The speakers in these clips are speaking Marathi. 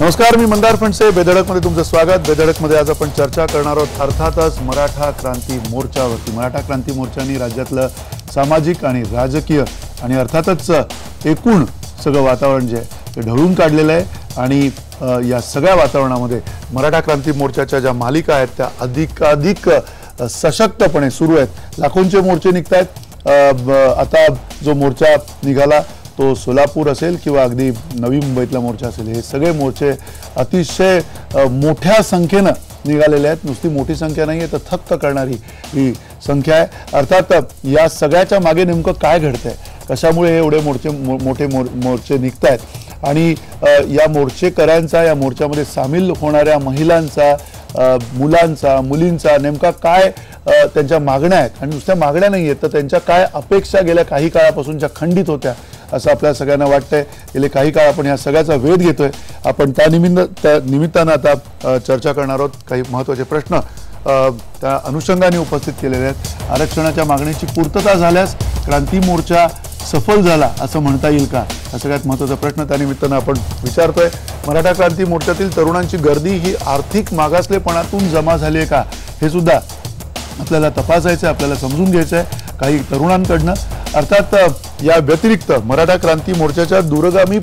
नमस्कार, मी मंदार फणसे. बेधडकमध्ये तुमचं स्वागत. बेधडकमध्ये आज आपण चर्चा करणार आहोत अर्थातच मराठा क्रांती मोर्चावरती. मराठा क्रांती मोर्चाने राज्यातलं सामाजिक आणि राजकीय आणि अर्थातच एकूण सगळं वातावरण जे आहे ते ढवळून काढलेलं आहे आणि या सगळ्या वातावरणामध्ये मराठा क्रांती मोर्चाच्या ज्या मालिका आहेत त्या अधिकाधिक सशक्तपणे सुरू आहेत. लाखोंचे मोर्चे निघत आहेत. आता जो मोर्चा निघाला तो सोलापूर असेल किंवा अगदी नवी मुंबईतला मोर्चा असेल, हे सगळे मोर्चे अतिशय मोठ्या संख्येनं निघालेले आहेत. नुसती मोठी संख्या नाही आहे तर थक्क करणारी ही संख्या आहे. अर्थात या सगळ्याच्या मागे नेमकं काय घडतंय, कशामुळे हे एवढे मोठे मोर्चे निघत आहेत आणि या मोर्चेकऱ्यांचा, या मोर्चामध्ये सामील होणाऱ्या महिलांचा, मुलांचा, मुलींचा नेमका काय त्यांच्या मागण्या आहेत आणि नुसत्या मागण्या नाही आहेत तर त्यांच्या काय अपेक्षा गेल्या काही काळापासूनच्या खंडित होत्या असं आपल्या सगळ्यांना वाटतंय. गेले काही काळ आपण या सगळ्याचा वेध घेतोय. आपण त्या निमित्तानं आता चर्चा करणार आहोत. काही महत्त्वाचे प्रश्न त्या अनुषंगाने उपस्थित केलेले आहेत. आरक्षणाच्या मागणीची पूर्तता झाल्यास क्रांती मोर्चा सफल झाला असं म्हणता येईल का, हा सगळ्यात महत्त्वाचा प्रश्न त्या निमित्तानं आपण विचारतोय. मराठा क्रांती मोर्चातील तरुणांची गर्दी ही आर्थिक मागासलेपणातून जमा झाली आहे का, हे सुद्धा आपल्याला तपासायचं आहे, आपल्याला समजून घ्यायचं आहे काही तरुणांकडनं. अर्थात या व्यतिरिक्त मराठा क्रांती मोर्चाच्या दूरगामी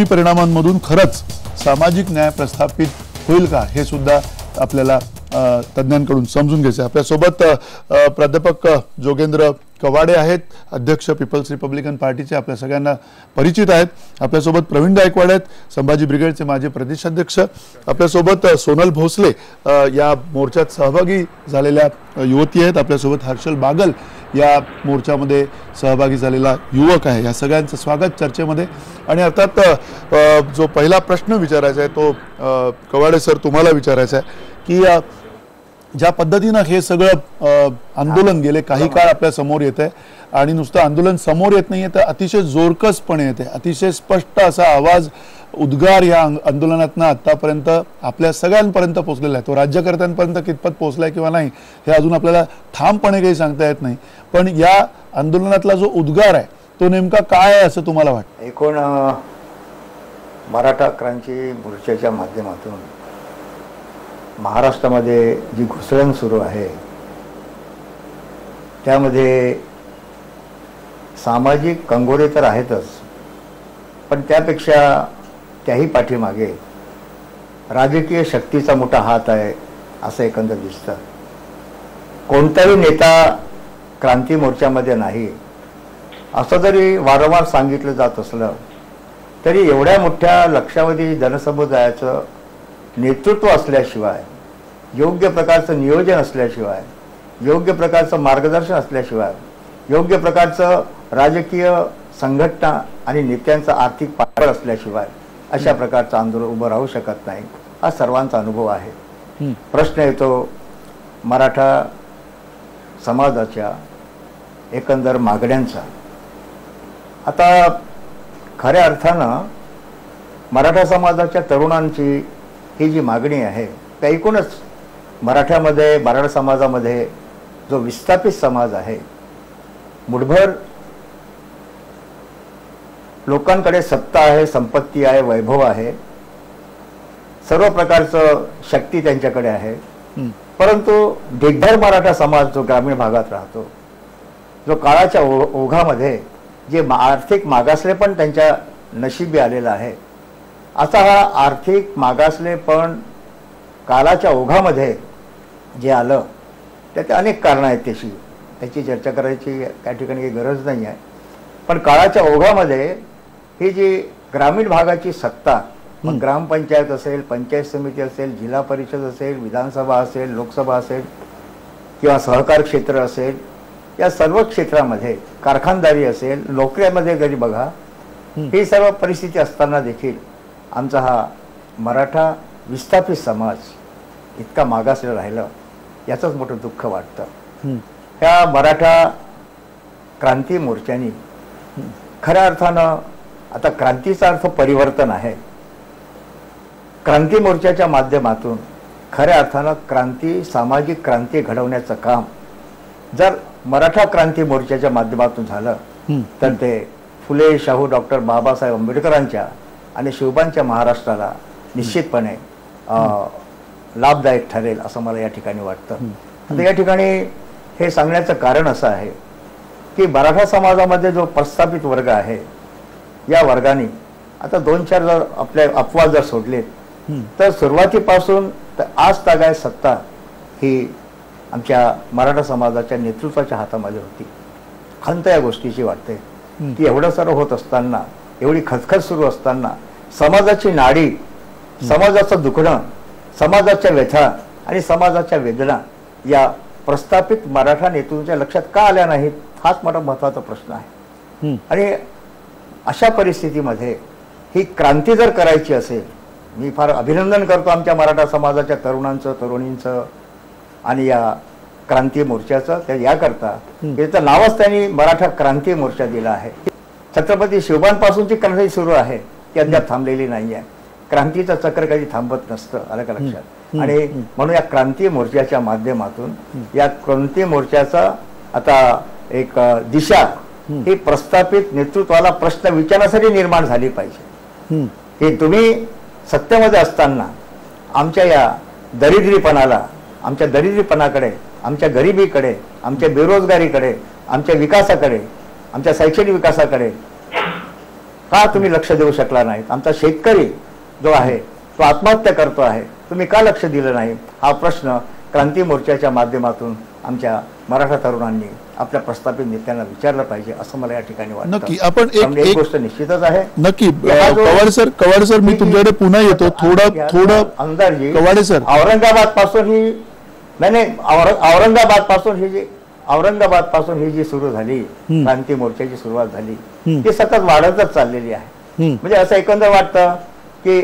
परिणामांमधून खरंच सामाजिक न्याय प्रस्थापित होईल का, हे सुद्धा आपल्याला तज्ज्ञांकडून समजून घ्यायचं आहे. आपल्यासोबत प्राध्यापक जोगेंद्र कवाडे आहेत, अध्यक्ष पीपल्स रिपब्लिकन पार्टीचे, आपल्या सगळ्यांना परिचित आहेत. आपल्यासोबत प्रवीण गायकवाड आहेत, संभाजी ब्रिगेडचे माजी प्रदेशाध्यक्ष. आपल्यासोबत सोनल भोसले या मोर्चात सहभागी झालेल्या युवती आहेत. आपल्यासोबत हर्षल बागल या मोर्चामध्ये सहभागी झालेला युवक आहे. या सगळ्यांचं स्वागत चर्चेमध्ये. आणि अर्थात जो पहिला प्रश्न विचारायचा आहे तो कवाडे सर तुम्हाला विचारायचा आहे की ज्या पद्धतीनं हे सगळं आंदोलन गेले काही काळ आपल्या समोर येत आहे आणि नुसतं आंदोलन समोर येत नाही आहे तर अतिशय जोरकसपणे येते, अतिशय स्पष्ट असा आवाज, उद्गार या आंदोलनातनं आत्तापर्यंत आपल्या सगळ्यांपर्यंत पोहोचलेला आहे. तो राज्यकर्त्यांपर्यंत कितपत पोहोचलाय किंवा नाही हे अजून आपल्याला ठामपणे काही सांगता येत नाही, पण या आंदोलनातला जो उद्गार आहे तो नेमका काय आहे असं तुम्हाला वाटतं? एकूण मराठा क्रांती मोर्चाच्या माध्यमातून महाराष्ट्रामध्ये जी घुसळण सुरू आहे त्यामध्ये सामाजिक कंगोरे तर आहेतच, पण त्यापेक्षा त्याही पाठीमागे राजकीय शक्तीचा मोठा हात आहे असं एकंदर दिसतं. कोणताही नेता क्रांती मोर्चामध्ये नाही असं जरी वारंवार सांगितलं जात असलं तरी एवढ्या मोठ्या लक्षावधी जनसमुदायाचं नेतृत्व असल्याशिवाय, योग्य प्रकारचं नियोजन असल्याशिवाय, योग्य प्रकारचं मार्गदर्शन असल्याशिवाय, योग्य प्रकारचं राजकीय संघटना आणि नेत्यांचा आर्थिक पाठबळ असल्याशिवाय अशा प्रकारचं आंदोलन उभं राहू शकत नाही. हा सर्वांचा अनुभव आहे. प्रश्न येतो मराठा समाजाच्या एकंदर मागण्यांचा. आता खऱ्या अर्थानं मराठा समाजाच्या तरुणांची ही जी मागणी आहे त्या एकूणच मराठ्यामध्ये, मराठा समाजामध्ये जो विस्थापित समाज आहे, मुठभर लोकांकडे सत्ता आहे, संपत्ती आहे, वैभव आहे, सर्व प्रकारचं शक्ती त्यांच्याकडे आहे, परंतु ढिगभर मराठा समाज जो ग्रामीण भागात राहतो, जो काळाच्या ओघामध्ये जे आर्थिक मागासले पण त्यांच्या नशिबी आलेला आहे, असा हा आर्थिक मागासलेपण काळाच्या ओघामध्ये जे आलं त्याचे अनेक कारणं आहेत. त्याची चर्चा करायची त्या ठिकाणी काही गरज नाही आहे, पण काळाच्या ओघामध्ये ही जी ग्रामीण भागाची सत्ता, मग ग्रामपंचायत असेल, पंचायत समिती असेल, जिल्हा परिषद असेल, विधानसभा असेल, लोकसभा असेल किंवा सहकार क्षेत्र असेल, या सर्व क्षेत्रामध्ये कारखानदारी असेल, नोकऱ्यामध्ये जरी बघा, ही सर्व परिस्थिती असताना देखील आमचा हा मराठा विस्थापित समाज इतका मागासला राहिलं याचंच मोठं दुःख वाटतं. ह्या मराठा क्रांती मोर्चानी खऱ्या अर्थानं, आता क्रांतीचा अर्थ परिवर्तन आहे, क्रांती मोर्चाच्या माध्यमातून खऱ्या अर्थानं क्रांती, सामाजिक क्रांती घडवण्याचं काम जर मराठा क्रांती मोर्चाच्या माध्यमातून झालं तर ते फुले शाहू डॉक्टर बाबासाहेब आंबेडकरांच्या आणि शिवबांच्या महाराष्ट्राला निश्चितपणे लाभदायक ठरेल असं मला या ठिकाणी वाटतं. आता या ठिकाणी हे सांगण्याचं कारण असं आहे की मराठा समाजामध्ये जो प्रस्थापित वर्ग आहे या वर्गाने आता 2-4 जर आपल्या अफवा जर सोडलेत तर सुरुवातीपासून तर आज तागाय सत्ता ही आमच्या मराठा समाजाच्या नेतृत्वाच्या हातामध्ये होती. खंत या गोष्टीची वाटते की एवढं सर्व होत असताना, एवढी खचखच सुरू असताना समाजाची नाडी, समाजाचं दुखणं, समाजाच्या व्यथा आणि समाजाच्या वेदना या प्रस्थापित मराठा नेतृत्वाच्या लक्षात का आल्या नाहीत हाच मोठा महत्त्वाचा प्रश्न आहे. आणि अशा परिस्थितीमध्ये ही क्रांती जर करायची असेल, मी फार अभिनंदन करतो आमच्या मराठा समाजाच्या तरुणांचं, तरुणींचं आणि या क्रांती मोर्चाचं. त्या याकरता त्याचं नावच त्यांनी मराठा क्रांती मोर्चा दिला आहे. छत्रपती शिवबांपासूनची क्रांती सुरू आहे ती अद्याप थांबलेली नाही आहे. क्रांतीचं चक्र कधी थांबत नसतं, आलं का लक्षात. आणि म्हणून या क्रांती मोर्चाच्या माध्यमातून या क्रांती मोर्चाचा आता एक दिशा ही प्रस्थापित नेतृत्वाला प्रश्न विचारण्यासाठी निर्माण झाली पाहिजे की तुम्ही सत्तेमध्ये असताना आमच्या या दरिद्रीपणाला, आमच्या दरिद्रीपणाकडे, आमच्या गरिबीकडे, आमच्या बेरोजगारीकडे, आमच्या विकासाकडे, आमच्या शैक्षणिक विकासाकडे का तुम्ही लक्ष देऊ शकला नाहीत. आमचा शेतकरी जो आहे तो आत्महत्या करतो आहे, तुम्ही का लक्ष दिलं नाही हा प्रश्न क्रांती मोर्चाच्या माध्यमातून आमच्या मराठा तरुणांनी आपल्या प्रस्थापित नेत्यांना विचारलं पाहिजे असं मला या ठिकाणी वाटतं. नक्की आपण एक गोष्ट निश्चितच आहे. नक्की कवाडे सर मी तुमच्याकडे पुन्हा येतो. थोडं अंदाजी कवाडे सर, औरंगाबाद पासून ही औरंगाबाद पासून ही जी सुरू झाली क्रांती मोर्चाची सुरुवात झाली ती सतत वाढतच चाललेली आहे. म्हणजे असं एकंदर वाटतं की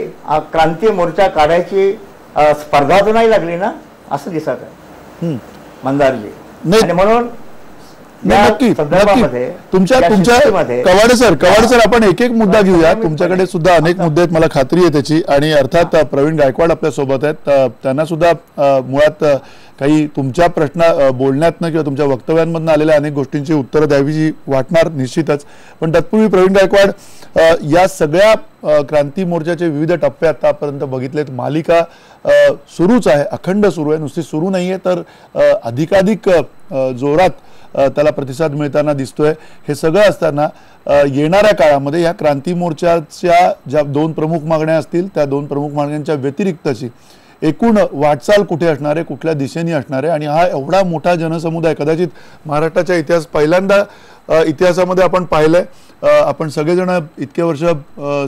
क्रांती मोर्चा काढायची स्पर्धा तर नाही लागली ना असं दिसत आहे मंदारजी. आणि म्हणून नक्की तुमच्या कवाडे सर आपण एक एक मुद्दा घेऊया. तुमच्याकडे सुद्धा अनेक मुद्दे आहेत, मला खात्री आहे त्याची. आणि अर्थात प्रवीण गायकवाड आपल्या सोबत आहेत, त्यांना सुद्धा मुळात काही तुमच्या प्रश्न बोलण्यातनं किंवा तुमच्या वक्तव्यांमधून आलेल्या अनेक गोष्टींची उत्तरं द्यावीची वाटणार निश्चितच. पण तत्पूर्वी प्रवीण गायकवाड, या सगळ्या क्रांती मोर्चाचे विविध टप्पे आतापर्यंत बघितलेत. मालिका सुरूच आहे, अखंड सुरू आहे, नुसती सुरू नाहीये तर अधिकाधिक जोरात त्याला प्रतिसाद मिळताना दिसतोय. हे सगळं असताना येणाऱ्या काळामध्ये या क्रांती मोर्चाच्या ज्या 2 प्रमुख मागण्या असतील त्या 2 प्रमुख मागण्यांच्या व्यतिरिक्तची एकूण वाटचाल कुठे असणार आहे, कुठल्या दिशेने असणार आहे. आणि हा एवढा मोठा जनसमुदाय कदाचित महाराष्ट्राच्या पहिल्यांदा इतिहासामध्ये आपण पाहिलंय. आपण सगळेजण इतके वर्ष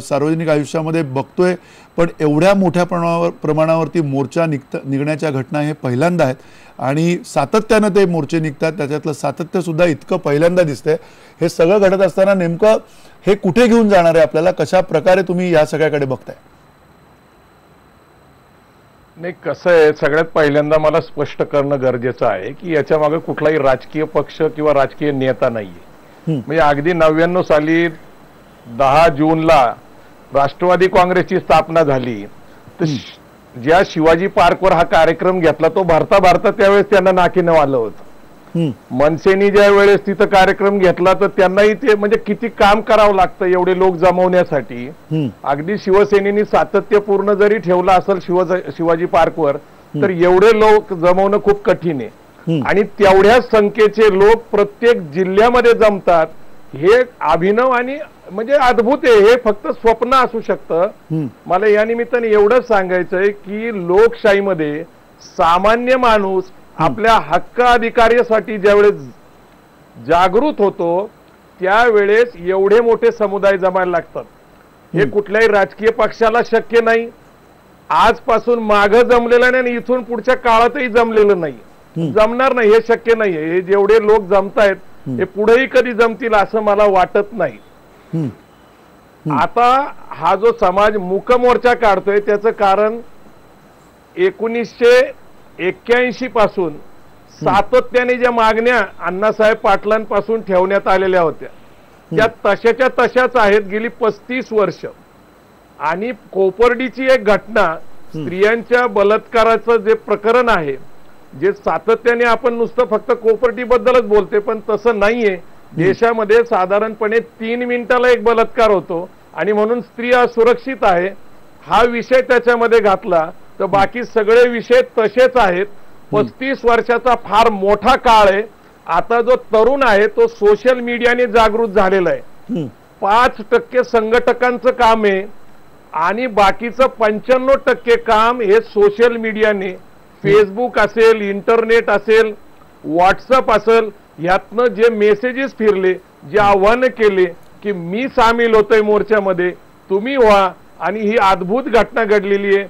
सार्वजनिक आयुष्यामध्ये बघतोय, पण एवढ्या मोठ्या प्रमाणावरती मोर्चा निघण्याच्या घटना हे पहिल्यांदा आहेत. आणि सातत्यानं ते मोर्चे निघतात, त्याच्यातलं सातत्य सुद्धा इतकं पहिल्यांदा दिसतंय. हे सगळं घडत असताना नेमकं हे कुठे घेऊन जाणार आहे आपल्याला, कशा प्रकारे तुम्ही या सगळ्याकडे बघताय? नाही, कसं आहे, सगळ्यात पहिल्यांदा मला स्पष्ट करणं गरजेचं आहे की याच्या मागे कुठलाही राजकीय पक्ष किंवा राजकीय नेता नाहीये. म्हणजे अगदी 99 साली 10 जूनला राष्ट्रवादी काँग्रेसची स्थापना झाली तर ज्या शिवाजी पार्कवर हा कार्यक्रम घेतला तो भारता त्यावेळेस त्यांना नाकीनं आलं होतं. मनसेनी ज्या वेळेस तिथं कार्यक्रम घेतला तर त्यांनाही ते म्हणजे किती काम करावं लागतं एवढे लोक जमवण्यासाठी. अगदी शिवसेनेनी सातत्यपूर्ण जरी ठेवला असेल शिवाजी पार्कवर तर एवढे लोक जमवणं खूप कठीण आहे. आणि तेवढ्याच संख्येचे लोक प्रत्येक जिल्ह्यामध्ये जमतात हे अभिनव आणि म्हणजे अद्भुत आहे. हे फक्त स्वप्न असू शकतं. मला या निमित्ताने एवढंच सांगायचंय की लोकशाहीमध्ये सामान्य माणूस आपल्या हक्क अधिकारासाठी ज्यावेळेस जागृत होतो त्यावेळेस एवढे मोठे समुदाय जमायला लागतात. हे कुठल्याही राजकीय पक्षाला शक्य नाही. आजपासून मागं जमलेलं नाही आणि इथून पुढच्या काळातही जमलेलं नाही, जमणार नाही, हे शक्य नाहीये. हे जेवढे लोक जमतायत हे पुढेही कधी जमतील असं मला वाटत नाही. आता हा जो समाज मूक मोर्चा काढतोय त्याचं कारण 1981 पासून सातत्याने ज्या मागण्या अण्णासाहेब पाटलांपासून ठेवण्यात आलेल्या होत्या त्या तशाच्या तशाच आहेत गेली 35 वर्ष. आणि कोपर्डीची एक घटना, स्त्रियांच्या बलात्काराचं जे प्रकरण आहे, जे सातत्याने आपण नुसतं फक्त कोपर्डी बद्दलच बोलते पण तसं नाहीये. देशामध्ये साधारणपणे 3 मिनिटाला एक बलात्कार होतो आणि म्हणून स्त्री असुरक्षित आहे हा विषय त्याच्यामध्ये घातला तर बाकी सगळे विषय तसेच आहेत. 35 वर्षाचा फार मोठा काळ आहे. आता जो तरुण आहे तो सोशल मीडियाने जागृत झालेला आहे. 5% संघटकांचं काम आहे आणि बाकीचं 95% काम हे सोशल मीडियाने, फेसबुक असेल, इंटरनेट असेल, व्हॉट्सअप असेल, यातनं जे मेसेजेस फिरले, जे आव्हानं केले की मी सामील होतोय मोर्चामध्ये, तुम्ही व्हा, आणि ही अद्भुत घटना घडलेली आहे.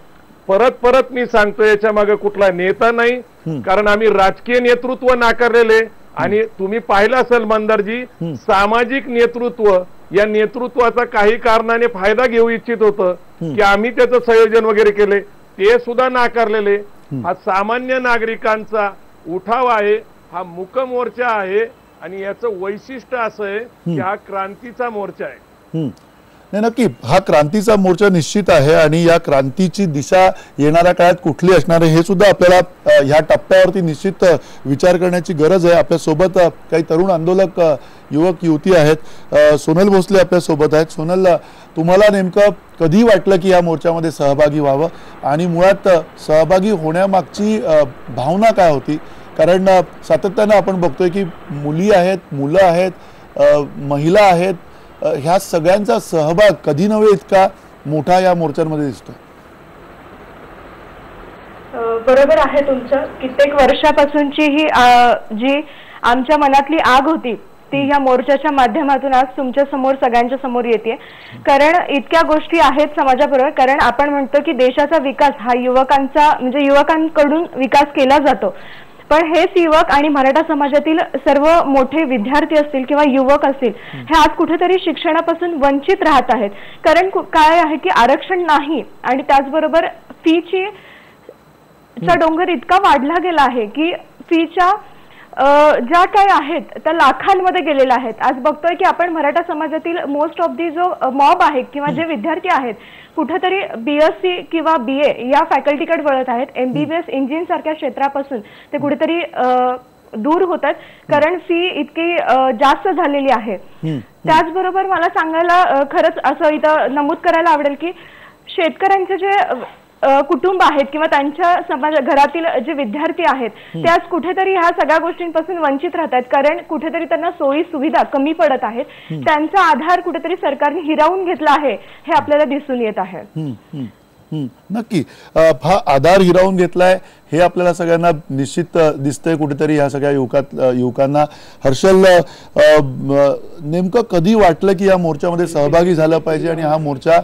परत परत मी सांगतो याच्या मागे कुठला नेता नाही, कारण आम्ही राजकीय नेतृत्व नाकारलेले आणि तुम्ही पाहिलं असेल मंदारजी, सामाजिक नेतृत्व, या नेतृत्वाचा काही कारणाने फायदा घेऊ इच्छित होतं की आम्ही त्याचं संयोजन वगैरे केले, ते सुद्धा नाकारलेले. हा सामान्य नागरिकांचा उठाव आहे, हा मूक मोर्चा आहे आणि याचं वैशिष्ट्य असं आहे की हा क्रांतीचा मोर्चा आहे. नाही, नक्की हा क्रांतीचा मोर्चा निश्चित आहे आणि या क्रांतीची दिशा येणाऱ्या काळात कुठली असणार आहे हे सुद्धा आपल्याला ह्या टप्प्यावरती निश्चित विचार करण्याची गरज आहे. आपल्यासोबत काही तरुण आंदोलक युवक युवती आहेत. सोनल भोसले आपल्यासोबत आहेत. सोनल, तुम्हाला नेमकं कधी वाटलं की या मोर्चामध्ये सहभागी व्हावं आणि मुळात सहभागी होण्यामागची भावना काय होती? कारण सातत्यानं आपण बघतोय की मुली आहेत, मुलं आहेत, महिला आहेत, ह्या सगळ्यांचा सहभाग कधी नव्हे इतका मोठा या मोर्चांमध्ये दिसतोय. बरोबर आहे तुमचं. कित्येक वर्षापासूनची ही जी आमच्या मनातली आग होती ती ह्या मोर्चाच्या माध्यमातून आज तुमच्या समोर, सगळ्यांच्या समोर येते. कारण इतक्या गोष्टी आहेत समाजाबरोबर. कारण आपण म्हणतो की देशाचा विकास हा युवकांचा, म्हणजे युवकांकडून विकास केला जातो, पण हेच युवक आणि मराठा समाजातील सर्व मोठे विद्यार्थी असतील किंवा युवक असतील हे आज कुठेतरी शिक्षणापासून वंचित राहत आहेत. कारण काय आहे की आरक्षण नाही आणि त्याचबरोबर फीची डोंगर इतका वाढला गेला आहे की फीच्या ज्या काही आहेत त्या लाखांमध्ये गेलेल्या आहेत. आज बघतोय की आपण मराठा समाजातील मोस्ट ऑफ दी जो मॉब आहे किंवा जे विद्यार्थी आहेत कुठेतरी BSc किंवा BA या फॅकल्टीकडे वळत आहेत. MBBS इंजिन सारख्या क्षेत्रापासून ते कुठेतरी दूर होतात कारण फी इतकी जास्त झालेली आहे. त्याचबरोबर मला सांगायला खरंच असं इथं नमूद करायला आवडेल की शेतकऱ्यांचे जे कुटुंब आहेत किंवा त्यांच्या समाज घरातील जे विद्यार्थी आहेत ते आज कुठेतरी ह्या सगळ्या गोष्टींपासून वंचित राहत आहेत. कारण कुठेतरी त्यांना सोयी सुविधा कमी पडत आहेत. त्यांचा आधार कुठेतरी सरकारने हिरावून घेतला आहे हे आपल्याला दिसून येत आहे. नक्की हा आधार हिरावून घेतलाय हे आपल्याला सगळ्यांना निश्चित दिसतंय कुठेतरी ह्या सगळ्या युवकांना. हर्षल, नेमकं कधी वाटलं की या मोर्चामध्ये सहभागी झालं पाहिजे आणि हा मोर्चा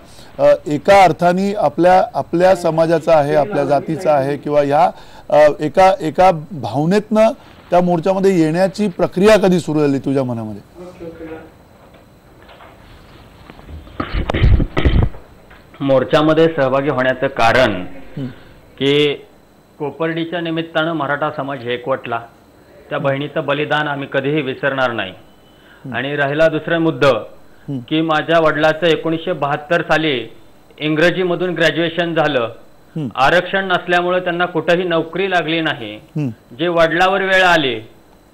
एका अर्थाने आपल्या समाजाचा आहे, आपल्या जातीचा आहे किंवा ह्या एका भावनेतनं त्या मोर्चामध्ये येण्याची प्रक्रिया कधी सुरू झाली तुझ्या मनामध्ये? मोर्चामध्ये सहभागी होण्याचं कारण की कोपर्डीच्या निमित्तानं मराठा समाज एकवटला, त्या बहिणीचं बलिदान आम्ही कधीही विसरणार नाही. आणि राहिला दुसरा मुद्दा की माझ्या वडिलाचं 1972 साली इंग्रजीमधून ग्रॅज्युएशन झालं, आरक्षण नसल्यामुळे त्यांना कुठेही नोकरी लागली नाही. जे वडिलावर वेळ आली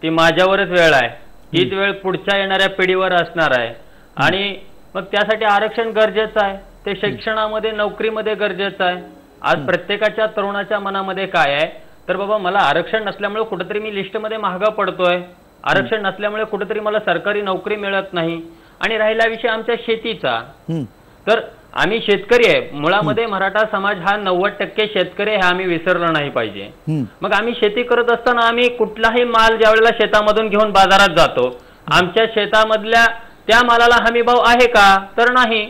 ती माझ्यावरच वेळ आहे, हीच वेळ पुढच्या येणाऱ्या पिढीवर असणार आहे. आणि मग त्यासाठी आरक्षण गरजेचं आहे, ते शिक्षणामध्ये, नोकरीमध्ये गरजेचं आहे. आज प्रत्येकाच्या तरुणाच्या मनामध्ये काय आहे तर बाबा मला आरक्षण नसल्यामुळे कुठेतरी मी लिस्टमध्ये मागं पडतोय, आरक्षण नसल्यामुळे कुठेतरी मला सरकारी नोकरी मिळत नाही. आणि राहिला विषय आमच्या शेतीचा, तर आम्ही शेतकरी आहे मुळामध्ये. मराठा समाज हा 90% शेतकरी हे आम्ही विसरलं नाही पाहिजे. मग आम्ही शेती करत असताना आम्ही कुठलाही माल ज्या वेळेला शेतामधून घेऊन बाजारात जातो, आमच्या शेतामधल्या त्या मालाला हमी भाव आहे का तर नाही.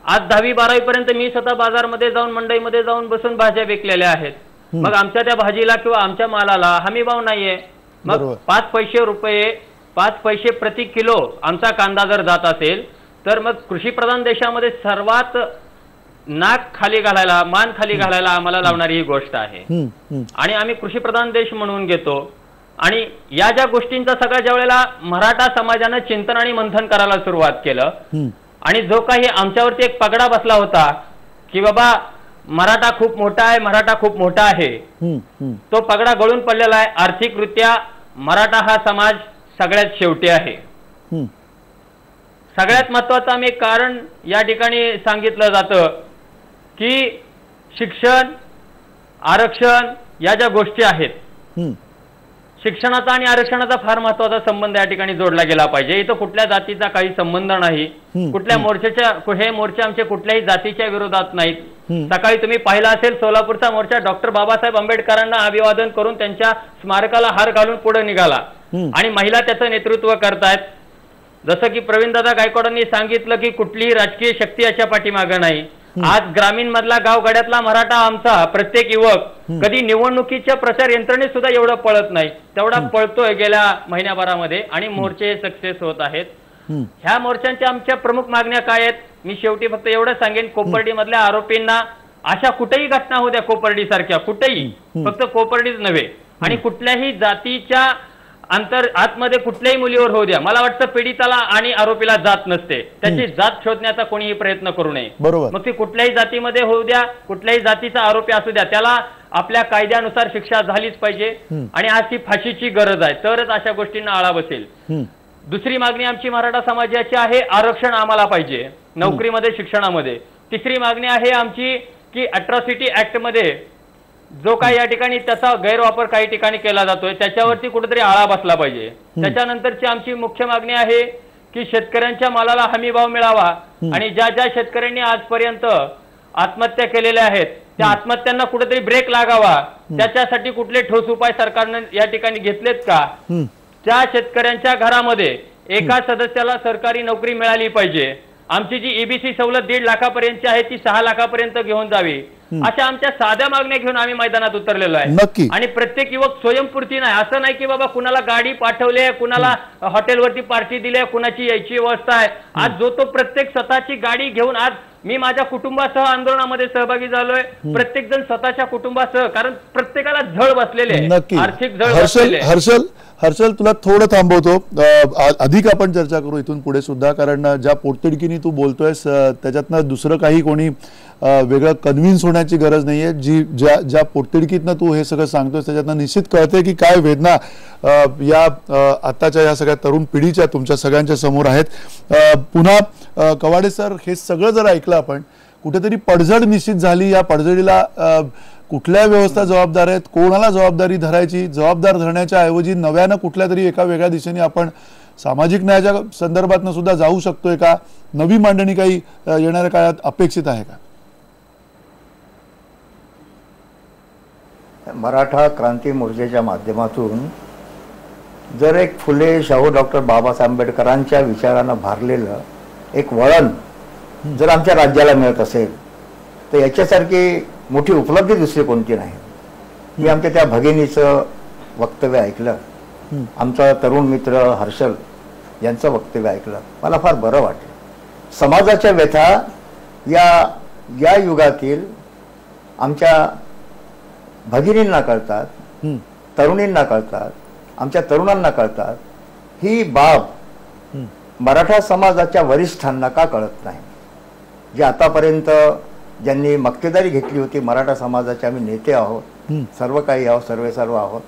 आज 10वी-12वी पर्यंत मी स्वतः बाजारमध्ये जाऊन, मंडईमध्ये जाऊन बसून भाज्या विकलेल्या आहेत. मग आमच्या त्या भाजीला किंवा आमच्या मालाला हमी भाव नाहीये. मग 5 पैसे प्रति किलो आमचा कांदा जर जात असेल तर मग कृषीप्रधान देशामध्ये सर्वात नाक खाली घालायला, मान खाली घालायला आम्हाला लावणारी ही गोष्ट आहे. आणि आम्ही कृषीप्रधान देश म्हणून घेतो. आणि या ज्या गोष्टींचा सगळ्या ज्या वेळेला मराठा समाजानं चिंतन आणि मंथन करायला सुरुवात केलं आणि जो काही आमच्यावरती एक पगडा बसला होता की बाबा मराठा खूप मोठा आहे, मराठा खूप मोठा आहे, तो पगडा गळून पडलेला आहे. आर्थिकरित्या मराठा हा समाज सगळ्यात शेवटी आहे. सगळ्यात महत्वाचं आम्ही एक कारण या ठिकाणी सांगितलं जातं की शिक्षण, आरक्षण या ज्या गोष्टी आहेत, शिक्षणाचा आणि आरक्षणाचा फार महत्वाचा संबंध या ठिकाणी जोडला गेला पाहिजे. इथं कुठल्या जातीचा काही संबंध नाही, कुठल्या मोर्चाच्या, हे मोर्चे आमचे कुठल्याही जातीच्या विरोधात नाहीत. सकाळी तुम्ही पाहिला असेल सोलापूरचा मोर्चा डॉक्टर बाबासाहेब आंबेडकरांना अभिवादन करून त्यांच्या स्मारकाला हार घालून पुढे निघाला आणि महिला त्याचं नेतृत्व करतायत. जसं की प्रवीणदादा गायकवाडांनी सांगितलं की कुठलीही राजकीय शक्ती याच्या पाठीमागे नाही. आज ग्रामीण मधला गावगाड्यातला मराठा आमचा प्रत्येक युवक कधी निवडणुकीच्या प्रचार यंत्रणेत सुद्धा एवढं पळत नाही, तेवढा पळतोय गेल्या महिन्याभरामध्ये आणि मोर्चे सक्सेस होत आहेत. ह्या मोर्चांच्या आमच्या प्रमुख मागण्या काय आहेत? मी शेवटी फक्त एवढं सांगेन, कोपर्डी मधल्या आरोपींना अशा कुठेही घटना होऊ द्या, कोपर्डी सारख्या कुठेही, फक्त कोपर्डीच नव्हे आणि कुठल्याही जातीच्या आतमध्ये कुठल्याही मुलीवर होऊ द्या. मला वाटतं पीडिताला आणि आरोपीला जात नसते, त्याची जात शोधण्याचा कोणीही प्रयत्न करू नये. मग ती कुठल्याही जातीमध्ये होऊ द्या, कुठल्याही जातीचा आरोपी असू द्या, त्याला आपल्या कायद्यानुसार शिक्षा झालीच पाहिजे आणि आज ती फाशीची गरज आहे, तरच अशा गोष्टींना आळा बसेल. दुसरी मागणी आमची मराठा समाजाची आहे, आरक्षण आम्हाला पाहिजे नोकरीमध्ये, शिक्षणामध्ये. तिसरी मागणी आहे आमची की अट्रॉसिटी ऍक्ट मध्ये जो काही या ठिकाणी त्याचा गैरवापर काही ठिकाणी केला जातोय त्याच्यावरती कुठेतरी आळा बसला पाहिजे. त्याच्यानंतरची आमची मुख्य मागणी आहे की शेतकऱ्यांच्या मालाला हमी भाव मिळावा आणि ज्या ज्या शेतकऱ्यांनी आजपर्यंत आत्महत्या केलेल्या आहेत त्या आत्महत्यांना कुठेतरी ब्रेक लागावा, त्याच्यासाठी कुठले ठोस उपाय सरकारने या ठिकाणी घेतलेत का? त्या शेतकऱ्यांच्या घरामध्ये एका सदस्याला सरकारी नोकरी मिळाली पाहिजे. आमची जी ईबीसी सवलत 1.5 लाखापर्यंतची आहे ती 6 लाखापर्यंत घेऊन जावी. अशा आमच्या साध्या मागण्या घेऊन आम्ही मैदानात उतरलेलो आहे. आणि प्रत्येक युवक स्वयंपूर्ती नाही, असं नाही की बाबा कुणाला गाडी पाठवली, कुणाला हॉटेलवरती पार्टी दिली, कुणाची यायची व्यवस्था आहे. आज जो तो प्रत्येक स्वतःची गाडी घेऊन, आज मी माझ्या कुटुंबासह आंदोलनामध्ये सहभागी झालोय, प्रत्येक जण स्वतःच्या कुटुंबासह, कारण प्रत्येकाला झळ बसलेले आहे, आर्थिक झळ बसलेले आहे. हर्षल, तुला थोडं थांबवतो, अधिक आपण चर्चा करू इथून पुढे सुद्धा, कारण ज्या पोटतिडकीने तू बोलतोयस त्याच्यातनं दुसरं काही कोणी वेगळं कन्व्हिन्स होण्याची गरज नाहीये. ज्या पोटतिडकीतनं तू हे सगळं सांगतोयस त्याच्यातनं निश्चित कळतंय की काय वेदना या आताच्या या सगळ्या तरुण पिढीच्या तुमच्या सगळ्यांच्या समोर आहेत. पुन्हा कवाडे सर, हे सगळं जर ऐकलं आपण, कुठेतरी पडझड निश्चित झाली. या पडझडीला कुठल्या व्यवस्था जबाबदार आहेत, कोणाला जबाबदारी धरायची, जबाबदार धरण्याच्या ऐवजी नव्यानं कुठल्या तरी एका वेगळ्या दिशेने आपण सामाजिक न्यायाच्या संदर्भातनं सुद्धा जाऊ शकतोय का? नवी मांडणी काही येणाऱ्या काळात अपेक्षित आहे का? मराठा क्रांती मोर्चाच्या माध्यमातून जर एक फुले, शाहू, डॉक्टर बाबासाहेब आंबेडकरांच्या विचारानं भारलेलं एक वळण जर आमच्या राज्याला मिळत असेल तर याच्यासारखी मोठी उपलब्धी दुसरी कोणती नाही. मी आमच्या त्या भगिनीचं वक्तव्य ऐकलं, आमचा तरुण मित्र हर्षल यांचं वक्तव्य ऐकलं, मला फार बरं वाटलं. समाजाच्या व्यथा या युगातील आमच्या भगिनींना कळतात, तरुणींना कळतात, आमच्या तरुणांना कळतात. ही बाब मराठा समाजाच्या वरिष्ठांना का कळत नाही? जे आतापर्यंत ज्यांनी मक्तेदारी घेतली होती, मराठा समाजाचे आम्ही नेते आहोत, सर्व काही आहोत, सर्व आहोत,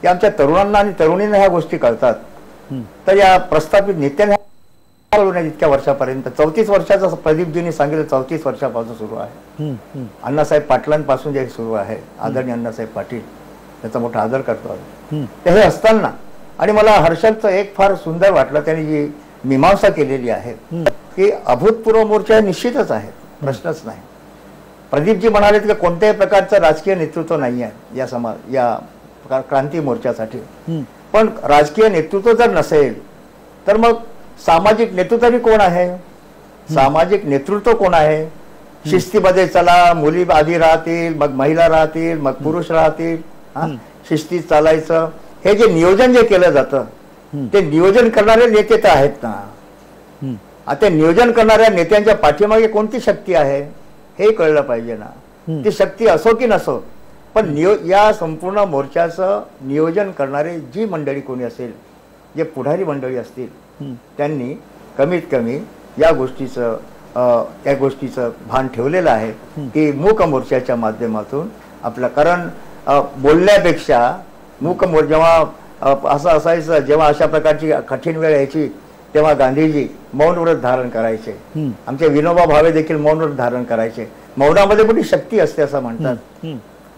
ते आमच्या तरुणांना आणि तरुणींना ह्या गोष्टी कळतात. तर या प्रस्थापित नेत्यांना इतक्या वर्षापर्यंत 34 वर्षाचा प्रदीपजींनी सांगितलं, 34 वर्षापासून सुरू आहे. अण्णासाहेब पाटलांपासून जे सुरू आहे, आदरणीय अण्णासाहेब पाटील, त्याचा मोठा आदर करतो आम्ही. ते हे असताना, आणि मला हर्षलचं एक फार सुंदर वाटलं, त्यांनी जी मीमांसा केलेली आहे की अभूतपूर्व मोर्चा निश्चितच आहे, प्रश्नच नाही. प्रदीपजी म्हणाले की कोणत्याही प्रकारचं राजकीय नेतृत्व नाही आहे या क्रांती मोर्चासाठी. पण राजकीय नेतृत्व जर नसेल तर मग सामाजिक नेतृत्व कोण आहे? सामाजिक नेतृत्व कोण आहे? शिस्तीमध्ये चला, मुली आधी राहतील, मग महिला राहतील, मग पुरुष राहतील, शिस्तीत चालायचं, हे जे नियोजन जे केलं जातं ते नियोजन करणारे नेते तर आहेत ना. आता नियोजन करणाऱ्या नेत्यांच्या पाठीमागे कोणती शक्ती आहे हे कळलं पाहिजे ना. ती शक्ती असो की नसो, पण या संपूर्ण मोर्चाचं नियोजन करणारे जी मंडळी कोणी असेल, जे पुढारी मंडळी असतील, त्यांनी कमीत कमी या गोष्टीचं भान ठेवलेलं आहे की मूक मोर्चाच्या माध्यमातून आपलं, कारण बोलण्यापेक्षा मूक मोर्चा जेव्हा असं असायचं, जेव्हा अशा प्रकारची कठीण वेळ यायची तेव्हा गांधीजी मौन व्रत धारण करायचे, आमचे विनोबा भावे देखील मौन व्रत धारण करायचे. मौनामध्ये मोठी शक्ती असते असं म्हणतात.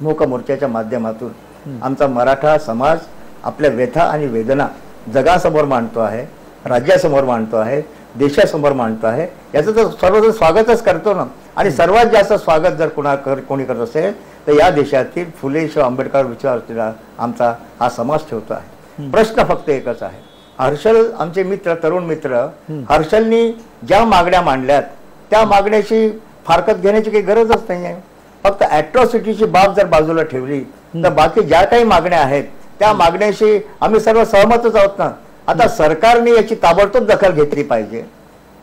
मूक मोर्चाच्या माध्यमातून आमचा मराठा समाज आपल्या व्यथा आणि वेदना जगासमोर मांडतो आहे, राज्यासमोर मांडतो आहे, देशासमोर मांडतो आहे. याचं तर सर्वजण स्वागतच करतो ना. आणि सर्वात जास्त स्वागत जर कोणी करत असेल तर या देशातील फुले शाहू आंबेडकर विचार आमचा हा समाज ठेवतो आहे. प्रश्न फक्त एकच आहे. हर्षल आमचे मित्र, तरुण मित्र, हर्षलनी ज्या मागण्या मांडल्यात त्या मागण्याची फारकत घेण्याची काही गरजच नाही आहे. फक्त ॲट्रॉसिटीची बाब जर बाजूला ठेवली तर बाकी ज्या काही मागण्या आहेत त्या मागण्याशी आम्ही सर्व सहमतच आहोत ना. आता सरकारने याची ताबडतोब दखल घेतली पाहिजे.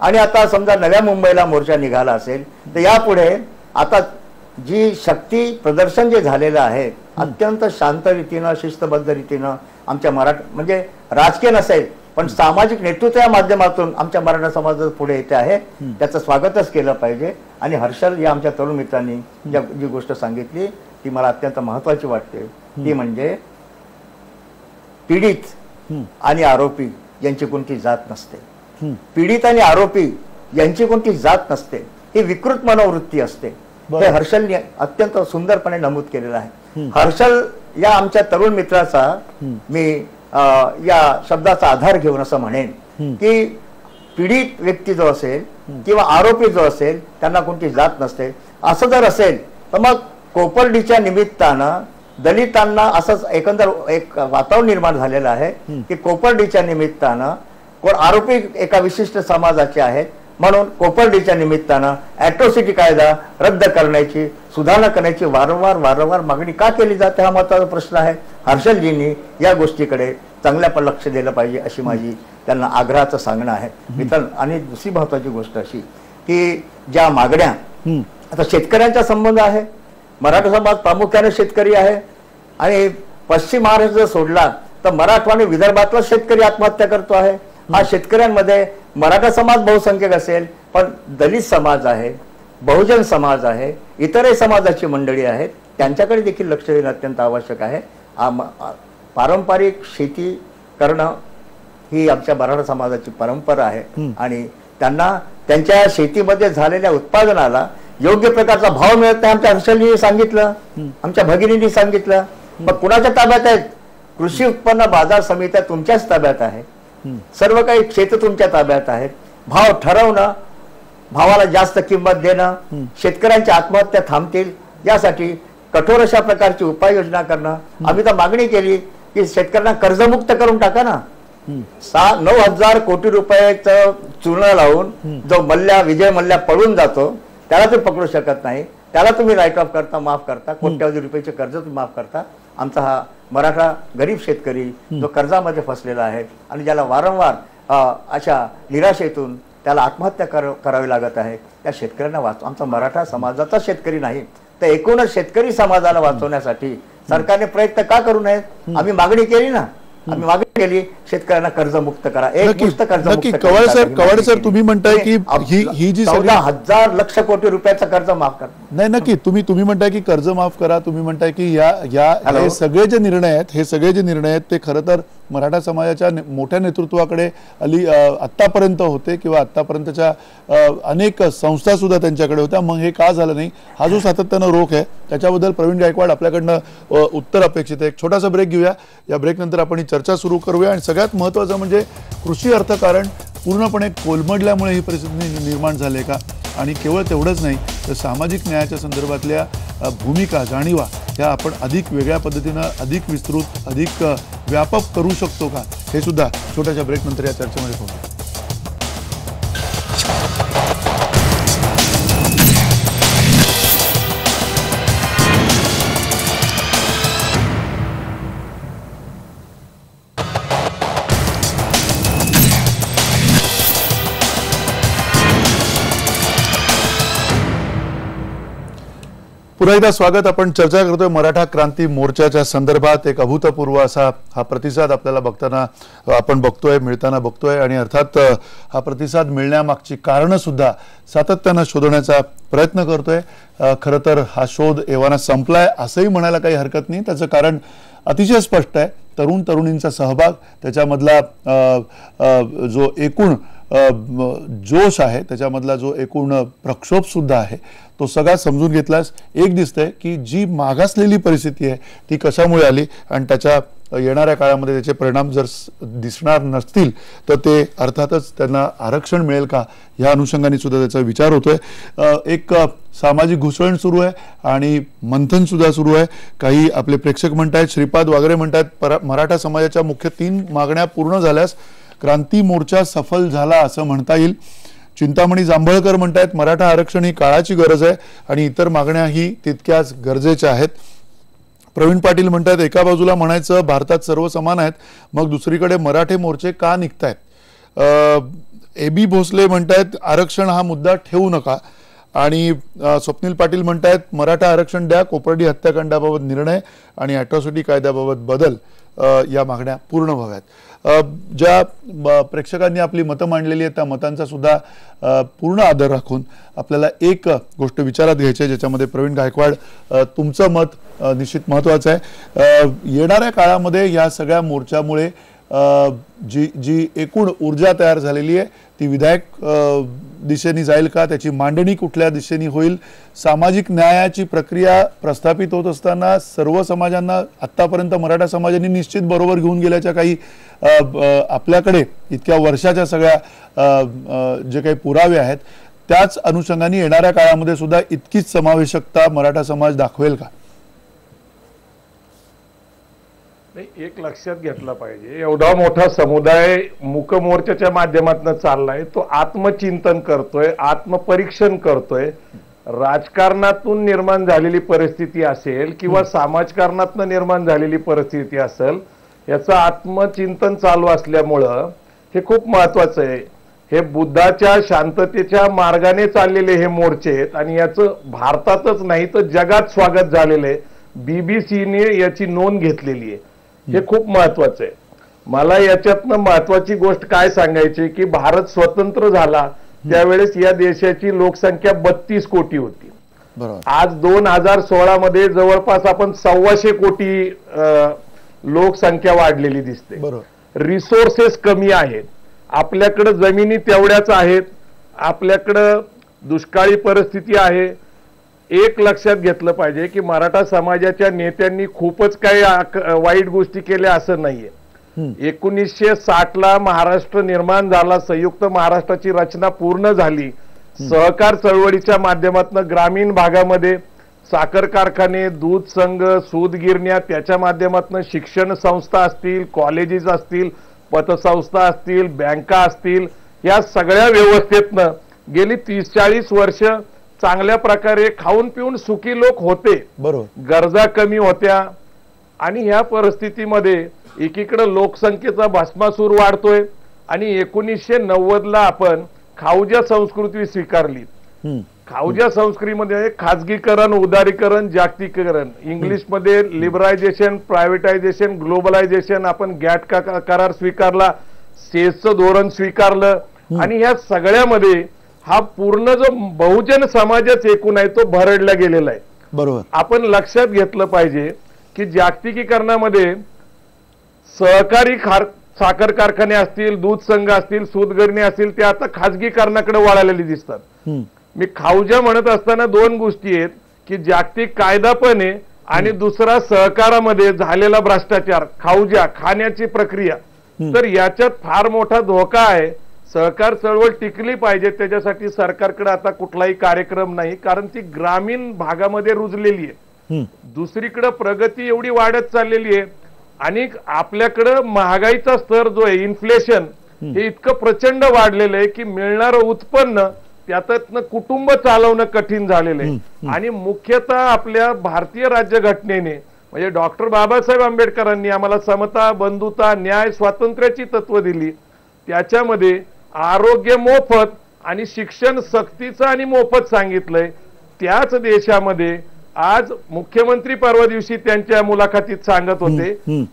आणि आता समजा नव्या मुंबईला मोर्चा निघाला असेल तर यापुढे आता जी शक्ती प्रदर्शन जे झालेलं आहे अत्यंत शांत रीतीनं, शिस्तबद्ध रीतीनं आमच्या म्हणजे राजकीय नसेल पण सामाजिक नेतृत्व या माध्यमातून आमच्या मराठा समाजात पुढे येते आहे, त्याचं स्वागतच केलं पाहिजे. आणि हर्षल या आमच्या तरुण मित्रांनी जी गोष्ट सांगितली ती मला अत्यंत महत्वाची वाटते. ती म्हणजे पीडित आणि आरोपी यांची कोणती जात नसते. पीडित आणि आरोपी यांची कोणती जात नसते, ही विकृत मनोवृत्ती असते. हे हर्षलने अत्यंत सुंदरपणे नमूद केलेलं आहे. हर्षल या आमच्या तरुण मित्राचा मी या शब्दाचा आधार घेऊन असं म्हणेन की पीडित व्यक्ती जो असेल किंवा आरोपी जो असेल त्यांना कोणती जात नसते. असं जर असेल तर मग कोपर्डीच्या निमित्तानं दलितांना असंच एकंदर एक वातावरण निर्माण झालेलं आहे की कोपर्डीच्या निमित्तानं कोण आरोपी एका विशिष्ट समाजाचे आहेत म्हणून कोपर्डीच्या निमित्तानं ॲट्रॉसिटी कायदा रद्द करण्याची, सुधारणा करण्याची वारंवार मागणी का केली जाते हा महत्त्वाचा प्रश्न आहे. हर्षलजींनी या गोष्टीकडे चांगल्या लक्ष दिलं पाहिजे अशी माझी त्यांना आग्रहाचं सांगणं आहे. आणि दुसरी महत्त्वाची गोष्ट अशी की ज्या मागण्या आता शेतकऱ्यांचा संबंध आहे, मराठा समाज प्रामुख्याने शेतकरी आहे आणि पश्चिम महाराष्ट्र जर सोडला तर मराठवाडा आणि विदर्भातला शेतकरी आत्महत्या करतो आहे. हा शेतकऱ्यांमध्ये मराठा समाज बहुसंख्यक असेल पण दलित समाज आहे, बहुजन समाज आहे, इतरही समाजाची मंडळी आहेत, त्यांच्याकडे देखील लक्ष देणं अत्यंत आवश्यक आहे. पारंपरिक शेती करणं ही आमच्या मराठा समाजाची परंपरा आहे आणि त्यांना त्यांच्या शेतीमध्ये झालेल्या उत्पादनाला योग्य प्रकारचा भाव मिळत नाही. आमच्या हर्षलजींनी सांगितलं, आमच्या भगिनींनी सांगितलं. मग कुणाच्या ताब्यात आहेत? कृषी उत्पन्न बाजार समित्या तुमच्याच ताब्यात आहे, सर्व काही क्षेत्र तुमच्या ताब्यात आहेत. भाव ठरवणं, भावाला जास्त किंमत देणं, शेतकऱ्यांच्या आत्महत्या थांबतील यासाठी कठोर अशा प्रकारची उपाययोजना करणं. आम्ही तर मागणी केली की शेतकऱ्यांना कर्जमुक्त करून टाका ना. 9,000 कोटी रुपयाचं चूर्ण लावून जो विजय मल्ल्या पळून जातो त्याला तुम्ही पकडू शकत नाही, त्याला तुम्ही राईट ऑफ करता, माफ करता, कोट्यावधी रुपयाचे कर्ज तुम्ही माफ करता. आमचा हा मराठा गरीब शेतकरी जो कर्जामध्ये फसलेला आहे आणि ज्याला वारंवार अशा निराशेतून त्याला आत्महत्या करावी लागत आहे, त्या शेतकऱ्यांना आमचा मराठा समाजाचा शेतकरी नाही तर एकूणच शेतकरी समाजाला वाचवण्यासाठी सरकारने प्रयत्न का करू नयेत? आम्ही मागणी केली ना, आम्ही मागणी केली शेतकऱ्यांना कर्जमुक्त करा. कवाडे सर तुम्ही म्हणताय की ही जी 14,000 लक्ष कोटी रुपयाचं कर्ज माफ करा. नाही नक्की तुम्ही म्हणताय की कर्ज माफ करा, तुम्ही म्हणताय की हे सगळे जे निर्णय आहेत ते खरं तर मराठा समाजाच्या मोठ्या नेतृत्वाकडे आत्तापर्यंत होते किंवा आत्तापर्यंतच्या अनेक संस्था सुद्धा त्यांच्याकडे होत्या. मग हे का झालं नाही हा जो सातत्यानं रोख आहे त्याच्याबद्दल प्रवीण गायकवाड आपल्याकडनं उत्तर अपेक्षित आहे. एक छोटासा ब्रेक घेऊया. या ब्रेकनंतर आपण ही चर्चा सुरू करूया. आणि सगळ्यात महत्त्वाचं म्हणजे कृषी अर्थकारण पूर्णपणे कोलमडल्यामुळे ही परिस्थिती निर्माण झाली आहे का, आणि केवळ तेवढंच नाही तर सामाजिक न्यायाच्या संदर्भातल्या भूमिका, जाणीवा ह्या आपण अधिक वेगळ्या पद्धतीनं, अधिक विस्तृत, अधिक व्यापक करू शकतो का, हे सुद्धा छोट्याशा ब्रेकनंतर या चर्चेमध्ये पाहू. पुन्हा एकदा स्वागत. आपण चर्चा करतोय मराठा क्रांती मोर्चाच्या संदर्भात. एक अभूतपूर्व असा हा प्रतिसाद आपल्याला आपण बघतोय, मिळताना बघतोय. आणि अर्थात हा प्रतिसाद मिळण्यामागची कारणं सुद्धा सातत्यानं शोधण्याचा प्रयत्न करतोय. खरं तर हा शोध एव्हाना संपलाय असंही म्हणायला काही हरकत नाही. त्याचं कारण अतिशय स्पष्ट आहे तरुण तरुणींचा सहभाग, त्याच्यामधला जो एकूण जोश आहे, त्याच्यामधला जो एकूण प्रक्षोभ सुद्धा आहे, तो सगळा समजून घेतल्यास एक दिसतंय की जी मागासलेली परिस्थिती आहे ती कशामुळे आली आणि त्याच्या येणाऱ्या काळामध्ये त्याचे परिणाम जर दिसणार नसतील तर ते अर्थातच त्यांना आरक्षण मिळेल का या अनुषंगाने सुद्धा त्याचा विचार होतोय. एक सामाजिक घुसळण सुरू आहे आणि मंथन सुद्धा सुरू आहे. काही आपले प्रेक्षक म्हणतात, श्रीपाद वागरे म्हणतात, मराठा समाजाच्या मुख्य 3 मागण्या पूर्ण झाल्यास क्रांती मोर्चा सफल झाला असं म्हणता येईल. चिंतामणी जांभळकर म्हणतात मराठा आरक्षण ही काळाची गरज आहे आणि इतर मागण्याही तितक्याच गरजेच्या आहेत. प्रवीण पाटील म्हणतात एका बाजूला म्हणायचं भारतात सर्व समान आहेत, मग दुसरीकडे मराठे मोर्चे का निघतायत. AB भोसले म्हणतात आरक्षण हा मुद्दा ठेवू नका. आणि स्वप्नील पाटील म्हणतात मराठा आरक्षण द्या, कोपर्डी हत्याकांडाबाबत निर्णय आणि अॅट्रॉसिटी कायद्याबाबत बदल या मागण्या पूर्ण व्हाव्यात. ज्या प्रेक्षकांनी आपली मतं मांडलेली आहेत त्या मतांचा सुद्धा पूर्ण आदर राखून आपल्याला एक गोष्ट विचारात घ्यायची आहे, ज्याच्यामध्ये प्रवीण गायकवाड तुमचं मत निश्चित महत्त्वाचं आहे. येणाऱ्या काळामध्ये या सगळ्या मोर्चामुळे जी एकूण ऊर्जा तयार झालेली आहे ती विधायक दिशेने जाईल का, त्याची मांडणी कुठल्या दिशेने होईल. सामाजिक न्यायाची प्रक्रिया प्रस्थापित होत असताना सर्व समाजांना आत्तापर्यंत मराठा समाजाने निश्चित बरोबर घेऊन गेल्याच्या काही आपल्याकडे इतक्या वर्षाच्या सगळ्या जे काही पुरावे आहेत त्याच अनुषंगाने येणाऱ्या काळामध्ये सुद्धा इतकीच समावेशकता मराठा समाज दाखवेल का. नाही, एक लक्षात घेतलं पाहिजे, एवढा मोठा समुदाय मूक मोर्चाच्या माध्यमातून चाललाय, तो आत्मचिंतन करतोय, आत्मपरीक्षण करतोय. राजकारणातून निर्माण झालेली परिस्थिती असेल किंवा समाजकारणातून निर्माण झालेली परिस्थिती असेल, याचं आत्मचिंतन चालू असल्यामुळं हे खूप महत्वाचं आहे. हे बुद्धाच्या शांततेच्या मार्गाने चाललेले हे मोर्चे आहेत आणि याचं भारतातच नाही तर जगात स्वागत झालेलं आहे. BBCने याची नोंद घेतलेली आहे. हे खूप महत्वाचं आहे. मला याच्यातनं महत्वाची गोष्ट काय सांगायची की भारत स्वतंत्र झाला त्यावेळेस या देशाची लोकसंख्या 32 कोटी होती. आज 2016 मध्ये जवळपास आपण 125 कोटी लोकसंख्या वाढलेली दिसते. रिसोर्सेस कमी आहेत, आपल्याकडे जमिनी तेवढ्याच आहेत, आपल्याकडं दुष्काळी परिस्थिती आहे. एक लक्षात घेतलं पाहिजे की मराठा समाजाच्या नेत्यांनी खूपच काही वाईट गोष्टी केल्या असं नाहीये. 1960ला महाराष्ट्र निर्माण झाला, संयुक्त महाराष्ट्राची रचना पूर्ण झाली. सहकार चळवळीच्या माध्यमातून ग्रामीण भागामध्ये साखर कारखाने, दूध संघ, सूत गिरण्या, त्याच्या माध्यमातून शिक्षण संस्था असतील, कॉलेजेस असतील, पतसंस्था असतील, बँका असतील, या सगळ्या व्यवस्थेतनं गेली 30-40 वर्ष चांगल्या प्रकारे खाऊन पिऊन सुखी लोक होते. बरोबर, गरजा कमी होत्या. आणि ह्या परिस्थितीमध्ये एकीकडे लोकसंख्येचा भस्मासूर वाढतोय आणि 1990ला आपण खाऊजा संस्कृती स्वीकारली. खाऊजा संस्कृतीमध्ये खाजगीकरण, उदारीकरण, जागतिकीकरण, इंग्लिशमध्ये लिबरायझेशन, प्रायव्हेटायझेशन, ग्लोबलायझेशन, आपण गॅट करार स्वीकारला, सेसचं धोरण स्वीकारलं आणि ह्या सगळ्यामध्ये हा पूर्ण जो बहुजन समाजच एकूण आहे तो भरडला गेलेला आहे. बरोबर, आपण लक्षात घेतलं पाहिजे की जागतिकीकरणामध्ये सहकारी साखर कारखाने असतील, दूध संघ असतील, सूतगिरणी असतील, ते आता खाजगीकरणाकडे वळालेली दिसतात. मी खाऊजा म्हणत असताना 2 गोष्टी आहेत की जागतिक कायदा पण आहे आणि दुसरा सहकारामध्ये झालेला भ्रष्टाचार, खाऊजा खाण्याची प्रक्रिया. तर याच्यात फार मोठा धोका आहे. सहकार चळवळ टिकली पाहिजे, त्याच्यासाठी सरकारकडे आता कुठलाही कार्यक्रम नाही, कारण ती ग्रामीण भागामध्ये रुजलेली आहे. दुसरीकडे प्रगती एवढी वाढत चाललेली आहे आणि आपल्याकडं महागाईचा स्तर जो आहे, इन्फ्लेशन, हे इतकं प्रचंड वाढलेलं आहे की मिळणारं उत्पन्न त्यातनं कुटुंब चालवणं कठीण झालेलं आहे. आणि मुख्यतः आपल्या भारतीय राज्यघटनेने म्हणजे डॉक्टर बाबासाहेब आंबेडकरांनी आम्हाला समता, बंधुता, न्याय, स्वातंत्र्याची तत्व दिली. त्याच्यामध्ये आरोग्य मोफत आणि शिक्षण सक्तीचं आणि मोफत सांगितलंय. त्याच देशामध्ये आज मुख्यमंत्री परवा दिवशी त्यांच्या मुलाखतीत सांगत होते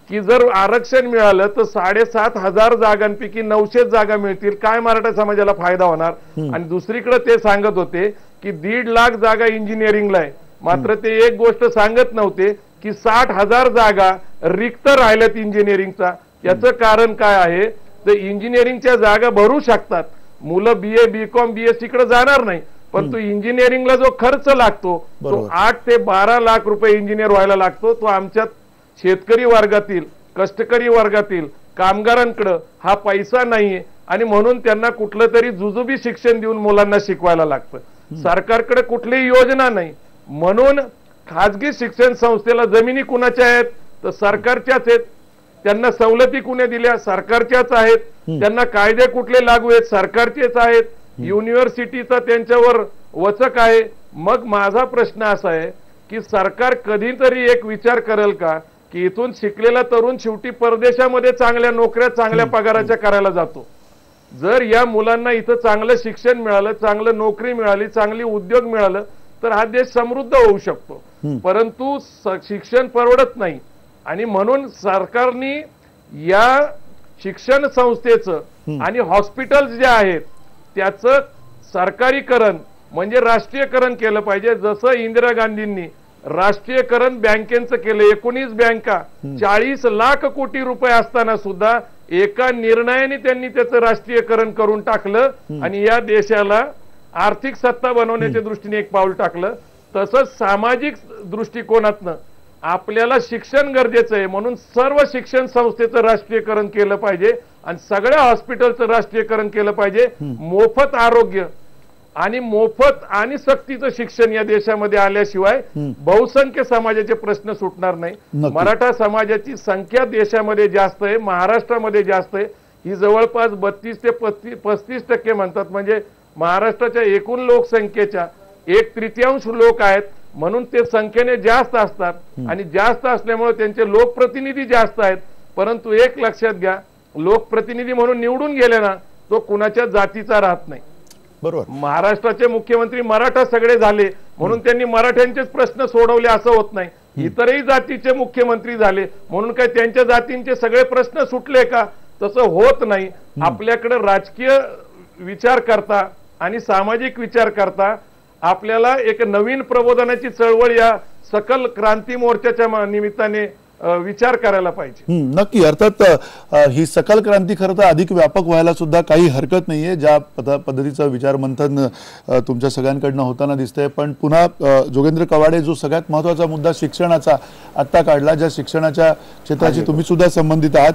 की जर आरक्षण मिळालं तर 7,500 जागांपैकी 900 जागा मिळतील, काय मराठा समाजाला फायदा होणार. आणि दुसरीकडे ते सांगत होते की 1.5 लाख जागा इंजिनिअरिंगला आहे. मात्र ते एक गोष्ट सांगत नव्हते की 60,000 जागा रिक्त राहिल्यात इंजिनिअरिंगचा. याचं कारण काय आहे, तर इंजिनिअरिंगच्या जागा भरू शकतात, मुलं BA BCom BSc कडे जाणार नाही, पण तो इंजिनिअरिंगला जो खर्च लागतो तो 8 ते 12 लाख रुपये इंजिनियर व्हायला लागतो. तो आमच्या शेतकरी वर्गातील, कष्टकरी वर्गातील कामगारांकडे हा पैसा नाहीये आणि म्हणून त्यांना कुठलं तरी जुजुबी शिक्षण देऊन मुलांना शिकवायला लागतं. सरकारकडे कुठलीही योजना नाही, म्हणून खाजगी शिक्षण संस्थेला जमिनी कुणाच्या आहेत, तर सरकारच्याच आहेत. त्यांना सवलती कुणी दिल्या, सरकारच्याच आहेत. त्यांना कायदे कुठले लागू आहेत, सरकारचेच आहेत. युनिव्हर्सिटीचा त्यांच्यावर वचक आहे. मग माझा प्रश्न असा आहे की सरकार कधीतरी एक विचार करेल का की इथून शिकलेला तरुण शेवटी परदेशामध्ये चांगल्या नोकऱ्या, चांगल्या पगाराच्या करायला जातो. जर या मुलांना इथं चांगलं शिक्षण मिळालं, चांगलं नोकरी मिळाली, चांगली उद्योग मिळालं तर हा देश समृद्ध होऊ शकतो. परंतु शिक्षण परवडत नाही आणि म्हणून सरकारने या शिक्षण संस्थेचं आणि हॉस्पिटल्स जे आहेत त्याचं सरकारीकरण म्हणजे राष्ट्रीयकरण केलं पाहिजे. जसं इंदिरा गांधींनी राष्ट्रीयकरण बँकेचं केलं. 19 बँका 40 लाख कोटी रुपये असताना सुद्धा एका निर्णयाने त्यांनी त्याचं राष्ट्रीयकरण करून टाकलं आणि या देशाला आर्थिक सत्ता बनवण्याच्या दृष्टीने एक पाऊल टाकलं. तसंच सामाजिक दृष्टिकोनातनं आपल्याला शिक्षण गरजेचं आहे, म्हणून सर्व शिक्षण संस्थेचं राष्ट्रीयकरण केलं पाहिजे आणि सगळ्या हॉस्पिटलचं राष्ट्रीयकरण केलं पाहिजे. मोफत आरोग्य आणि मोफत आणि सक्तीचं शिक्षण या देशामध्ये आल्याशिवाय बहुसंख्य समाजाचे प्रश्न सुटणार नाही. मराठा समाजाची संख्या देशामध्ये जास्त आहे, महाराष्ट्रामध्ये जास्त आहे. ही जवळपास 32 ते 35% म्हणतात, म्हणजे महाराष्ट्राच्या एकूण लोकसंख्येच्या 1/3 लोक आहेत, म्हणून ते संख्येने जास्त असतात आणि जास्त असल्यामुळे त्यांचे लोकप्रतिनिधी जास्त आहेत. परंतु एक लक्षात घ्या, लोकप्रतिनिधी म्हणून निवडून गेले ना तो कुणाच्या जातीचा राहत नाही. बरोबर. महाराष्ट्राचे मुख्यमंत्री मराठा सगळे झाले म्हणून त्यांनी मराठ्यांचेच प्रश्न सोडवले असं होत नाही. इतरही जातीचे मुख्यमंत्री झाले म्हणून काय त्यांच्या जातींचे सगळे प्रश्न सुटले का, तसं होत नाही. आपल्याकडे राजकीय विचार करता आणि सामाजिक विचार करता आपल्याला एक नवीन प्रबोधनाची चळवळ या सकल क्रांती मोर्चाच्या निमित्ताने विचार करायला पाहिजे. नक्की. अर्थात ही सकल क्रांती खरं तर अधिक व्यापक व्हायला सुद्धा काही हरकत नाहीये. ज्या पद्धतीचं विचार मंथन तुमच्या सगळ्यांकडनं होताना दिसतंय. पण पुन्हा जोगेंद्र कवाडे जो सगळ्यात महत्त्वाचा मुद्दा शिक्षणाचा आत्ता काढला, ज्या शिक्षणाच्या क्षेत्राशी तुम्ही सुद्धा संबंधित आहात,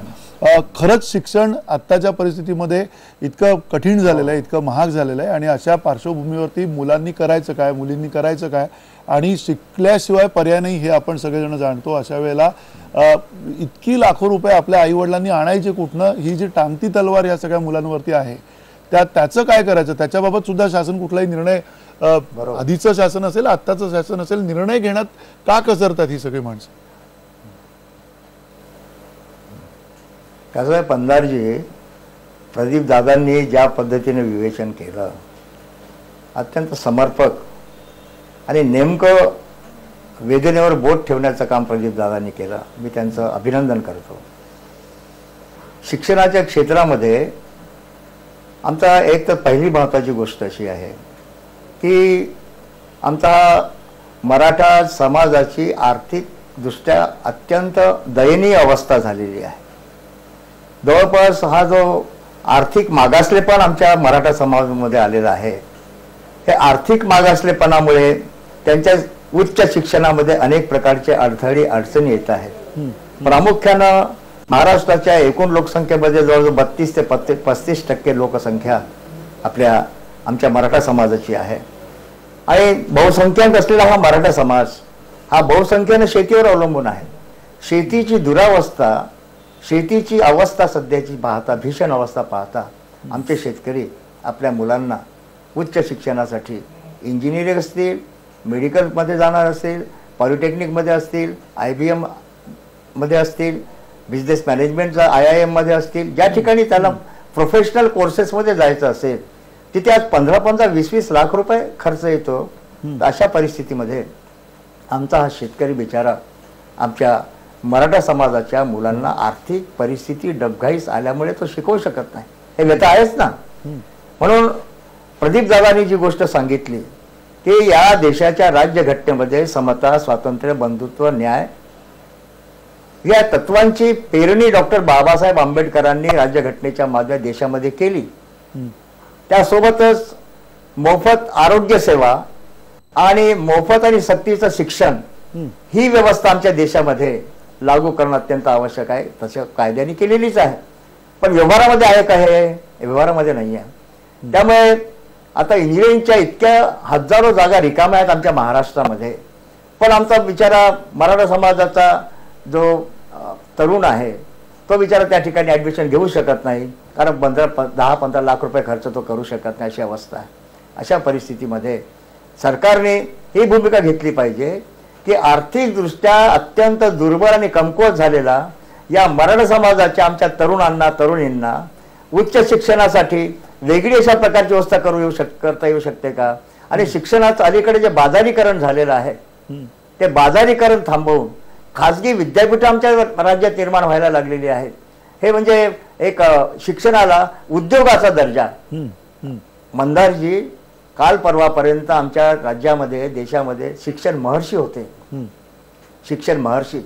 खरंच शिक्षण आत्ताच्या परिस्थितीमध्ये इतकं कठीण झालेलं आहे, इतकं महाग झालेलं आहे आणि अशा पार्श्वभूमीवरती मुलांनी करायचं काय, मुलींनी करायचं काय आणि शिकल्याशिवाय पर्याय नाही हे आपण सगळेजण जाणतो. अशा वेळेला इतकी लाखो रुपये आपल्या आईवडिलांनी आणायचे कुठनं, ही जी टांगती तलवार या सगळ्या मुलांवरती आहे, त्याचं काय करायचं, त्याच्याबाबत सुद्धा शासन कुठलाही निर्णय, आधीचं शासन असेल आत्ताचं शासन असेल, निर्णय घेण्यात का कचरतात ही सगळी माणसं? कसं आहे पंधारजी, प्रदीप दादांनी ज्या पद्धतीने विवेचन केलं अत्यंत समर्पक आणि नेमकं वेदनेवर बोट ठेवण्याचं काम प्रदीप दादांनी केलं. मी त्यांचं अभिनंदन करतो. शिक्षणाच्या क्षेत्रामध्ये आमचा एक तर पहिली महत्त्वाची गोष्ट अशी आहे की आमचा मराठा समाजाची आर्थिकदृष्ट्या अत्यंत दयनीय अवस्था झालेली आहे. जवळपास हा जो आर्थिक मागासलेपण आमच्या मराठा समाजामध्ये आलेला आहे, हे आर्थिक मागासलेपणामुळे त्यांच्या उच्च शिक्षणामध्ये अनेक प्रकारचे अडचणी येत आहेत. प्रामुख्यानं महाराष्ट्राच्या एकूण लोकसंख्येमध्ये जवळजवळ 32 ते 35% लोकसंख्या आमच्या मराठा समाजाची आहे आणि बहुसंख्याक असलेला हा मराठा समाज हा बहुसंख्येने शेतीवर अवलंबून आहे. शेतीची दुरावस्था, शेतीची अवस्था सध्याची पाहता, भीषण अवस्था पाहता आमचे शेतकरी आपल्या मुलांना उच्च शिक्षणासाठी इंजिनिअरिंग असतील, मेडिकलमध्ये जाणार असेल, पॉलिटेक्निकमध्ये असतील, IBM मध्ये असतील, बिझनेस मॅनेजमेंटचा IIM मध्ये असतील, ज्या ठिकाणी त्याला प्रोफेशनल कोर्सेसमध्ये जायचं असेल तिथे आज 15-20 लाख रुपये खर्च येतो. अशा परिस्थितीमध्ये आमचा हा शेतकरी बिचारा आमच्या मराठा समाजाच्या मुलांना आर्थिक परिस्थिती डबघाईस आल्यामुळे तो शिकवू शकत नाही. हे व्यथा आहेच ना. म्हणून प्रदीप दादांनी जी गोष्ट सांगितली की या देशाच्या राज्यघटनेमध्ये समता, स्वातंत्र्य, बंधुत्व, न्याय या तत्वांची पेरणी डॉक्टर बाबासाहेब आंबेडकरांनी राज्यघटनेच्या मागे देशामध्ये केली. त्यासोबतच मोफत आरोग्य सेवा आणि मोफत आणि सक्तीचं शिक्षण ही व्यवस्था आमच्या देशामध्ये लागू करणं अत्यंत आवश्यक आहे. तसं कायद्याने केलेलीच आहे, पण व्यवहारामध्ये आहे का? हे व्यवहारामध्ये नाही आहे. त्यामुळे आता इंजिनिअरिंगच्या इतक्या हजारो जागा रिकाम्या आहेत आमच्या महाराष्ट्रामध्ये, पण आमचा बिचारा मराठा समाजाचा जो तरुण आहे तो बिचारा त्या ठिकाणी ऍडमिशन घेऊ शकत नाही, कारण 10-15 लाख रुपये खर्च तो करू शकत नाही, अशी अवस्था आहे. अशा परिस्थितीमध्ये सरकारने ही भूमिका घेतली पाहिजे की आर्थिकदृष्ट्या अत्यंत दुर्बल आणि कमकुवत झालेला या मराठा समाजाच्या आमच्या तरुणांना तरुणींना उच्च शिक्षणासाठी वेगळी अशा प्रकारची व्यवस्था करता येऊ शकते का? आणि शिक्षणाचं अलीकडे जे बाजारीकरण झालेलं आहे ते बाजारीकरण थांबवून खाजगी विद्यापीठ आमच्या राज्यात निर्माण व्हायला लागलेली आहेत. हे म्हणजे एक शिक्षणाला उद्योगाचा दर्जा. मंदारजी, काल परवापर्यंत आमच्या राज्यामध्ये देशामध्ये शिक्षण महर्षी होते, शिक्षण महर्षी.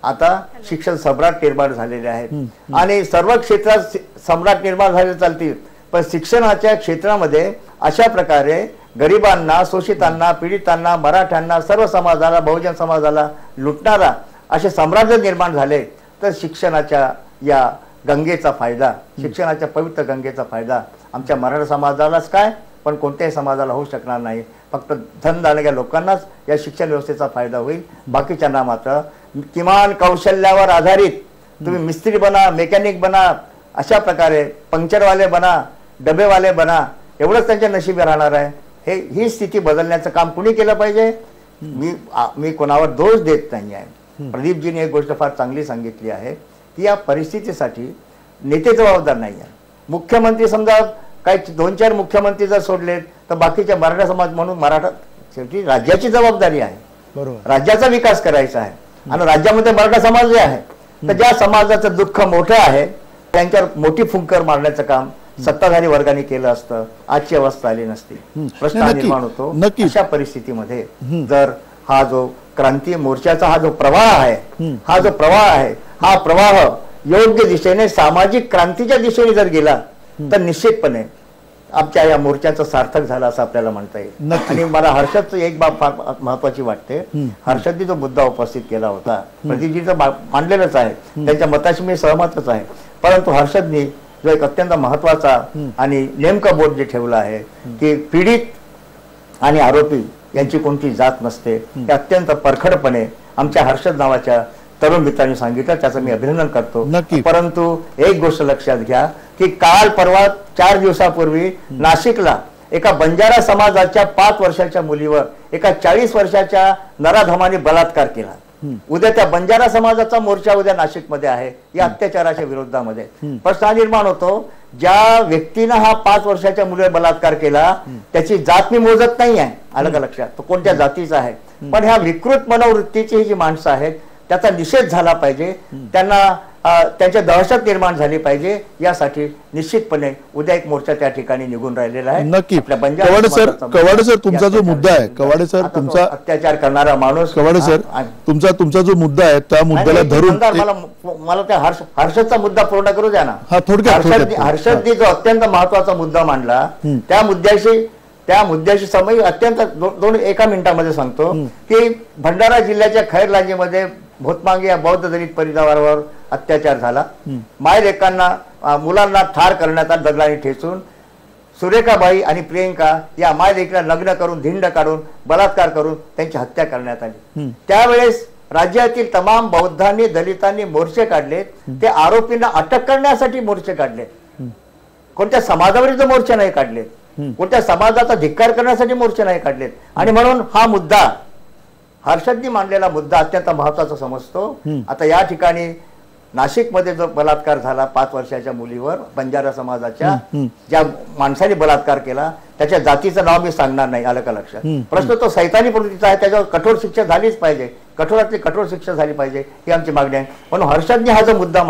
आता शिक्षण सम्राट निर्माण झालेले आहेत आणि सर्व क्षेत्रात सम्राट निर्माण झाले चालतील, पण शिक्षणाच्या क्षेत्रामध्ये अशा प्रकारे गरिबांना, शोषितांना, पीडितांना, मराठ्यांना, सर्व समाजाला, बहुजन समाजाला लुटणारा असे साम्राज्य निर्माण झाले, तर शिक्षणाच्या या गंगेचा फायदा, शिक्षणाच्या पवित्र गंगेचा फायदा आमच्या मराठा समाजालाच काय, पण कोणत्याही समाजाला होऊ शकणार नाही. फक्त धन दानग्या लोकांनाच या शिक्षण व्यवस्थेचा फायदा होईल. बाकीच्यांना मात्र किमान कौशल्यावर आधारित तुम्ही मिस्त्री बना, मेकॅनिक बना, अशा प्रकारे पंक्चरवाले बना, डबेवाले बना, एवढंच त्यांच्या नशिबी राहणार आहे. ही स्थिती बदलण्याचं काम कुणी केलं पाहिजे? मी कोणावर दोष देत नाही आहे. प्रदीपजीने एक गोष्ट फार चांगली सांगितली आहे की या परिस्थितीसाठी नेते जबाबदार नाही आहे. मुख्यमंत्री समजा काही 2-4 मुख्यमंत्री जर सोडले तर बाकीच्या मराठा समाज म्हणून मराठा शेवटी राज्याची जबाबदारी आहे. बरोबर, राज्याचा विकास करायचा आहे आणि राज्यामध्ये मराठा समाज जे आहे तर ज्या समाजाचं दुःख मोठं आहे त्यांच्यावर मोठी फुंकर मारण्याचं काम सत्ताधारी वर्गाने केलं असतं, आजची अवस्था आली नसती. प्रश्न निर्माण होतो. अशा परिस्थितीमध्ये जर हा जो क्रांती मोर्चाचा हा जो प्रवाह आहे, हा प्रवाह योग्य दिशेने सामाजिक क्रांतीच्या दिशेने जर गेला तर निश्चितपणे आमच्या या मोर्चाचं सार्थक झालं असं आपल्याला म्हणता येईल. आणि मला हर्षदचं एक बाब फार महत्वाची वाटते. हर्षदनी जो मुद्दा उपस्थित केला होता, प्रदीपजीचं मांडलेलंच आहे, त्यांच्या मताशी मी सहमतच आहे, परंतु हर्षदनी जो एक अत्यंत महत्वाचा आणि नेमकं बोट जे ठेवलं आहे की पीडित आणि आरोपी यांची कोणती जात नसते, हे अत्यंत परखडपणे आमच्या हर्षद नावाच्या तरुण मित्रांनी सांगितलं, त्याचं मी अभिनंदन करतो. परंतु एक गोष्ट लक्षात घ्या की काल परवा 4 दिवसापूर्वी नाशिकला एका बंजारा समाजाच्या 5 वर्षाच्या मुलीवर एका 40 वर्षाच्या नराधमाने बलात्कार केला. उद्या त्या बंजारा समाजाचा मोर्चा उद्या नाशिकमध्ये आहे या अत्याचाराच्या विरोधामध्ये. प्रश्न निर्माण होतो, ज्या व्यक्तीनं हा 5 वर्षाच्या मुलीवर बलात्कार केला त्याची जात मी मोजत नाही आहे, आलं का लक्षात, तो कोणत्या जातीचा आहे, पण ह्या विकृत मनोवृत्तीची ही जी माणसं आहेत त्याचा निषेध झाला पाहिजे, त्यांना त्यांच्या दहशत निर्माण झाली पाहिजे. यासाठी निश्चितपणे उद्या एक मोर्चा त्या ठिकाणी निघून राहिलेला आहे. नक्की. कवाडे सर तुमचा जो मुद्दा आहे, कवाडे सर तुमचा अत्याचार करणारा माणूस, कवाडे सर तुमचा जो मुद्दा आहे त्या मुद्द्याला धरून मला त्या हर्षदचा मुद्दा पूर्ण करू द्या ना. हर्षदनी जो अत्यंत महत्वाचा मुद्दा मांडला त्या मुद्द्याशी समय अत्यंत 1 मिनिटामध्ये सांगतो की भंडारा जिल्ह्याच्या खैरलांजीमध्ये भोतमांगे या बौद्ध दलित परिवारावर अत्याचार झाला. मायलेकांना मुलांना ठार करण्यात आला दगडाने ठेचून. सुरेखाबाई आणि प्रियंका या मायलेकीला लग्न करून धिंड काढून बलात्कार करून त्यांची हत्या करण्यात आली. त्यावेळेस राज्यातील तमाम बौद्धांनी दलितांनी मोर्चे काढले, ते आरोपींना अटक करण्यासाठी मोर्चे काढले, कोणत्या समाजाविरुद्ध मोर्चे नाही काढले, कोणत्या समाजाचा धिक्कार करण्यासाठी मोर्चे नाही काढलेत. आणि म्हणून हा मुद्दा हर्षदनी मांडलेला मुद्दा अत्यंत महत्वाचा समजतो. आता या ठिकाणी नाशिकमध्ये जो बलात्कार झाला 5 वर्षाच्या मुलीवर, बंजारा समाजाच्या ज्या माणसाने बलात्कार केला त्याच्या जातीचं नाव मी सांगणार नाही, आलं का लक्षात. प्रश्न तो सैतानी प्रवृत्तीचा आहे, त्याच्यावर कठोर शिक्षा झालीच पाहिजे, कठोरातली कठोर शिक्षा झाली पाहिजे ही आमची मागणी आहे. म्हणून हर्षदनी हा जो मुद्दा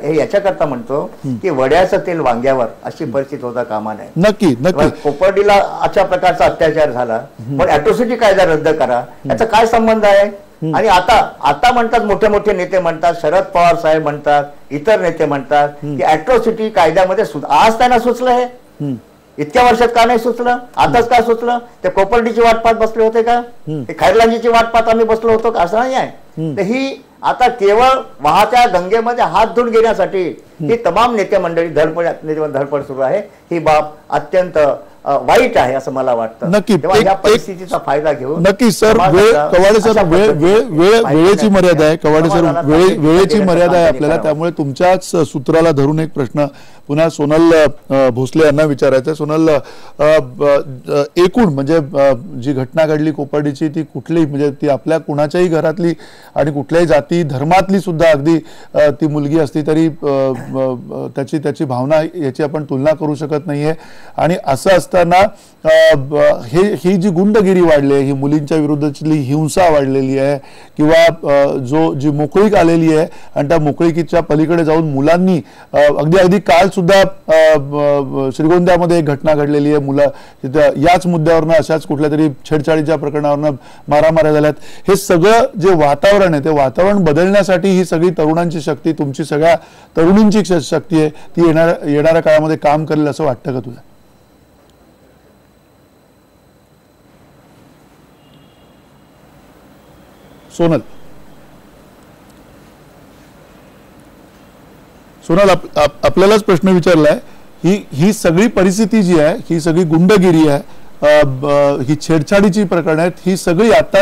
हे याच्याकरता म्हणतो की वड्याचं तेल वांग्यावर अशी परिस्थिती होता कामा नये. नक्की नक्की. कोपर्डीला अशा प्रकारचा अत्याचार झाला, पण अॅट्रॉसिटी कायदा रद्द करा, याचा काय संबंध आहे? आणि आता म्हणतात, मोठे मोठे नेते म्हणतात, शरद पवार साहेब म्हणतात, इतर नेते म्हणतात की अॅट्रॉसिटी कायद्यामध्ये आज त्यांना सुचलं हे, इतक्या वर्षात का नाही सुचलं, आताच का सुचलं? ते कोपर्डीची वाट पाहत बसले होते का? ते खैरलांजीची वाट पाहत आम्ही बसलो होतो का? असं नाही आहे. तर ही आता केवळ वाहत्या गंगेमध्ये हात धुवून घेण्यासाठी ही तमाम नेते मंडळी धडपड सुरू आहे. ही बाब अत्यंत वाईट आहे असं मला वाटतं. नक्की या परिस्थितीचा फायदा घेऊन नक्की सर, कवाडे सर, वेळेची मर्यादा आहे. कवाडे सर, वेळेची मर्यादा आहे आपल्याला, त्यामुळे तुमच्याच सूत्राला धरून एक प्रश्न पुन्हा सोनल भोसले यांना विचारायचं आहे. सोनल, एकूण म्हणजे जी घटना घडली कोपर्डीची, ती कुठली म्हणजे ती आपल्या कुणाच्याही घरातली आणि कुठल्याही जाती धर्मातली सुद्धा अगदी ती मुलगी असती तरी त्याची भावना याची आपण तुलना करू शकत नाहीये. आणि असं असताना ही जी गुंडगिरी वाढली आहे, ही मुलींच्या विरुद्धची हिंसा वाढलेली आहे किंवा जी मोकळीक आलेली आहे आणि त्या मोकळीकीच्या पलीकडे जाऊन मुलांनी अगदी काल सुद्धा श्रीगोंद्यामध्ये एक घटना घडलेली आहे. मुलं याच मुद्द्यावरनं अशाच कुठल्या तरी छेडछाडीच्या प्रकरणावरनं मारामाऱ्या झाल्यात. हे सगळं जे वातावरण आहे ते वातावरण बदलण्यासाठी ही सगळी तरुणांची शक्ती, तुमची सगळ्या तरुणींची शक्ती आहे, ती येणाऱ्या काळामध्ये काम करेल असं वाटतं का तुला? सोनल, आपल्यालाच प्रश्न विचारलाय. ही सगळी परिस्थिती जी आहे, ही सगळी गुंडगिरी आहे, ही छेडछाडीची प्रकरण आहेत, ही सगळी आता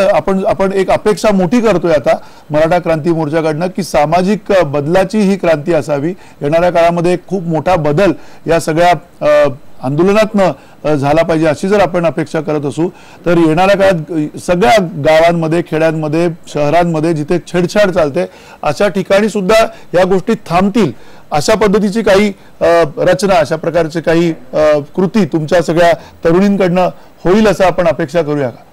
आपण एक अपेक्षा मोठी करतोय आता मराठा क्रांती मोर्चाकडनं की सामाजिक बदलाची ही क्रांती असावी. येणाऱ्या काळामध्ये खूप मोठा बदल या सगळ्या आंदोलनातनं झाला पाहिजे अशी जर आपण अपेक्षा करत असू तर येणाऱ्या काळात सगळ्या गावांमध्ये, खेड्यांमध्ये, शहरांमध्ये जिथे छेडछाड चालते अशा ठिकाणी सुद्धा या गोष्टी थांबतील अशा पद्धतीची काही रचना, अशा प्रकारची काही कृती तुमच्या सगळ्या तरुणींकडनं होईल असं आपण अपेक्षा करूया का?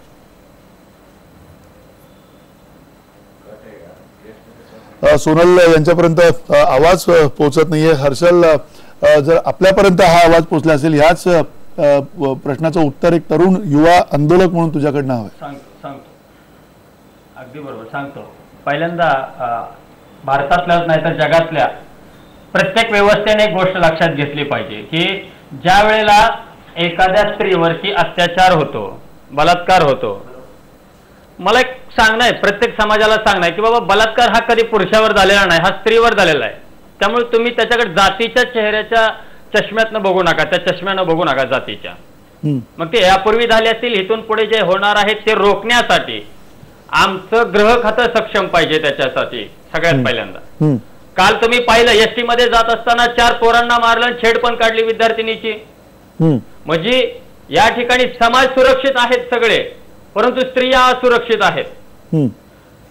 सोनल यांच्यापर्यंत आवाज पोहोचत नाहीये. हर्षल, जर आपल्यापर्यंत हा आवाज पोहोचला असेल, ह्याच प्रश्नाचं उत्तर एक तरुण युवा आंदोलक म्हणून तुझ्याकडनं हवं. सांगतो अगदी बरोबर सांगतो. पहिल्यांदा भारतातल्या नाही तर जगातल्या प्रत्येक व्यवस्थेने एक गोष्ट लक्षात घेतली पाहिजे की ज्या वेळेला एखाद्या स्त्रीवरती अत्याचार होतो, बलात्कार होतो, मला एक सांगणं आहे, प्रत्येक समाजाला सांगणं आहे की बाबा बलात्कार हा कधी पुरुषावर झालेला नाही, हा स्त्रीवर झालेला आहे. त्यामुळे तुम्ही त्याच्याकडे जातीच्या चेहऱ्याच्या चष्म्यातनं बघू नका, त्या चष्म्यानं बघू नका जातीच्या. मग ते यापूर्वी झाले असतील, इथून पुढे जे होणार आहे ते रोखण्यासाठी आमचं गृह खातं सक्षम पाहिजे. त्याच्यासाठी सगळ्यात पहिल्यांदा काल तुम्ही पाहिलं एसटी मध्ये जात असताना 4 पोरांना मारलं, छेड पण काढली विद्यार्थिनीची. म्हणजे या ठिकाणी समाज सुरक्षित आहेत सगळे, परंतु स्त्रिया असुरक्षित आहेत.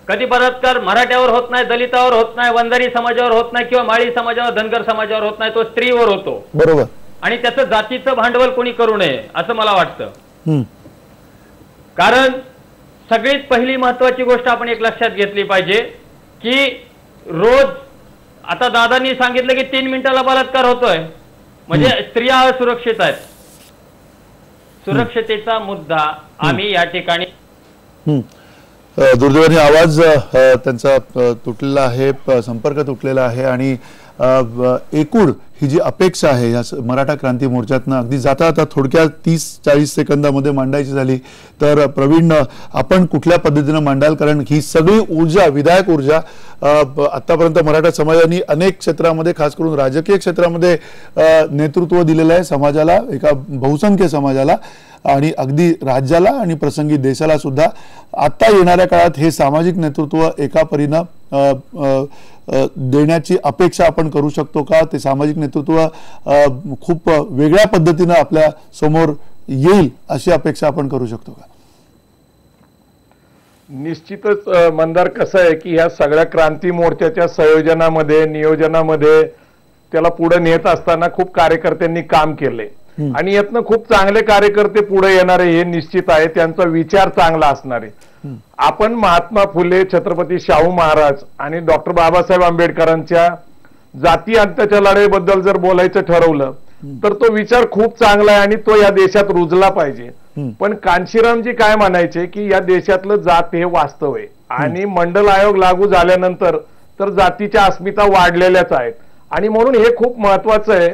कधी बलात्कार मराठ्यावर होत नाही, दलितावर होत नाही, वंजारी समाजावर होत नाही किंवा माळी समाजावर, धनगर समाजावर होत नाही, तो स्त्रीवर होतो. बरोबर. आणि त्याचं जातीचं भांडवल कोणी करू नये असं मला वाटतं. कारण सगळीत पहिली महत्वाची गोष्ट आपण एक लक्षात घेतली पाहिजे की रोज आता दादांनी सांगितलं की 3 मिनिटाला बलात्कार होतोय, म्हणजे स्त्रिया असुरक्षित आहेत. सुरक्षतेचा मुद्दा आम्ही या ठिकाणी दुर्दैवाने आवाज त्यांचा तुटलेला आहे, संपर्क तुटलेला आहे आणि एकूण ही जी अपेक्षा आहे या मराठा क्रांती मोर्चातनं अगदी जाता आता थोडक्यात 30-40 सेकंदामध्ये मांडायची झाली तर प्रवीण, आपण कुठल्या पद्धतीनं मांडाल? कारण ही सगळी ऊर्जा, विधायक ऊर्जा आतापर्यंत मराठा समाजाने अनेक क्षेत्रामध्ये, खास करून राजकीय क्षेत्रामध्ये नेतृत्व दिलेलं आहे समाजाला, एका बहुसंख्य समाजाला आणि अगदी राज्याला आणि प्रसंगी देशाला सुद्धा. आता येणाऱ्या काळात हे सामाजिक नेतृत्व एका परीनं देण्याची अपेक्षा आपण करू शकतो का? ते सामाजिक नेतृत्व खूप वेगळ्या पद्धतीनं आपल्या समोर येईल अशी अपेक्षा आपण करू शकतो का? निश्चितच मंदार, कसं आहे की ह्या सगळ्या क्रांती मोर्चाच्या संयोजनामध्ये, नियोजनामध्ये त्याला पुढे नेत असताना खूप कार्यकर्त्यांनी काम केले आणि यातनं खूप चांगले कार्यकर्ते पुढे येणारे हे निश्चित आहे. त्यांचा विचार चांगला असणार आहे. आपण महात्मा फुले, छत्रपती शाहू महाराज आणि डॉक्टर बाबासाहेब आंबेडकरांच्या जाती अंत्याच्या लढाईबद्दल जर बोलायचं ठरवलं तर तो विचार खूप चांगला आहे आणि तो या देशात रुजला पाहिजे. पण कांशीरामजी काय म्हणायचे की या देशातलं जात हे वास्तव आहे. आणि मंडल आयोग लागू झाल्यानंतर तर जातीच्या अस्मिता वाढलेल्याच आहेत. आणि म्हणून हे खूप महत्वाचं आहे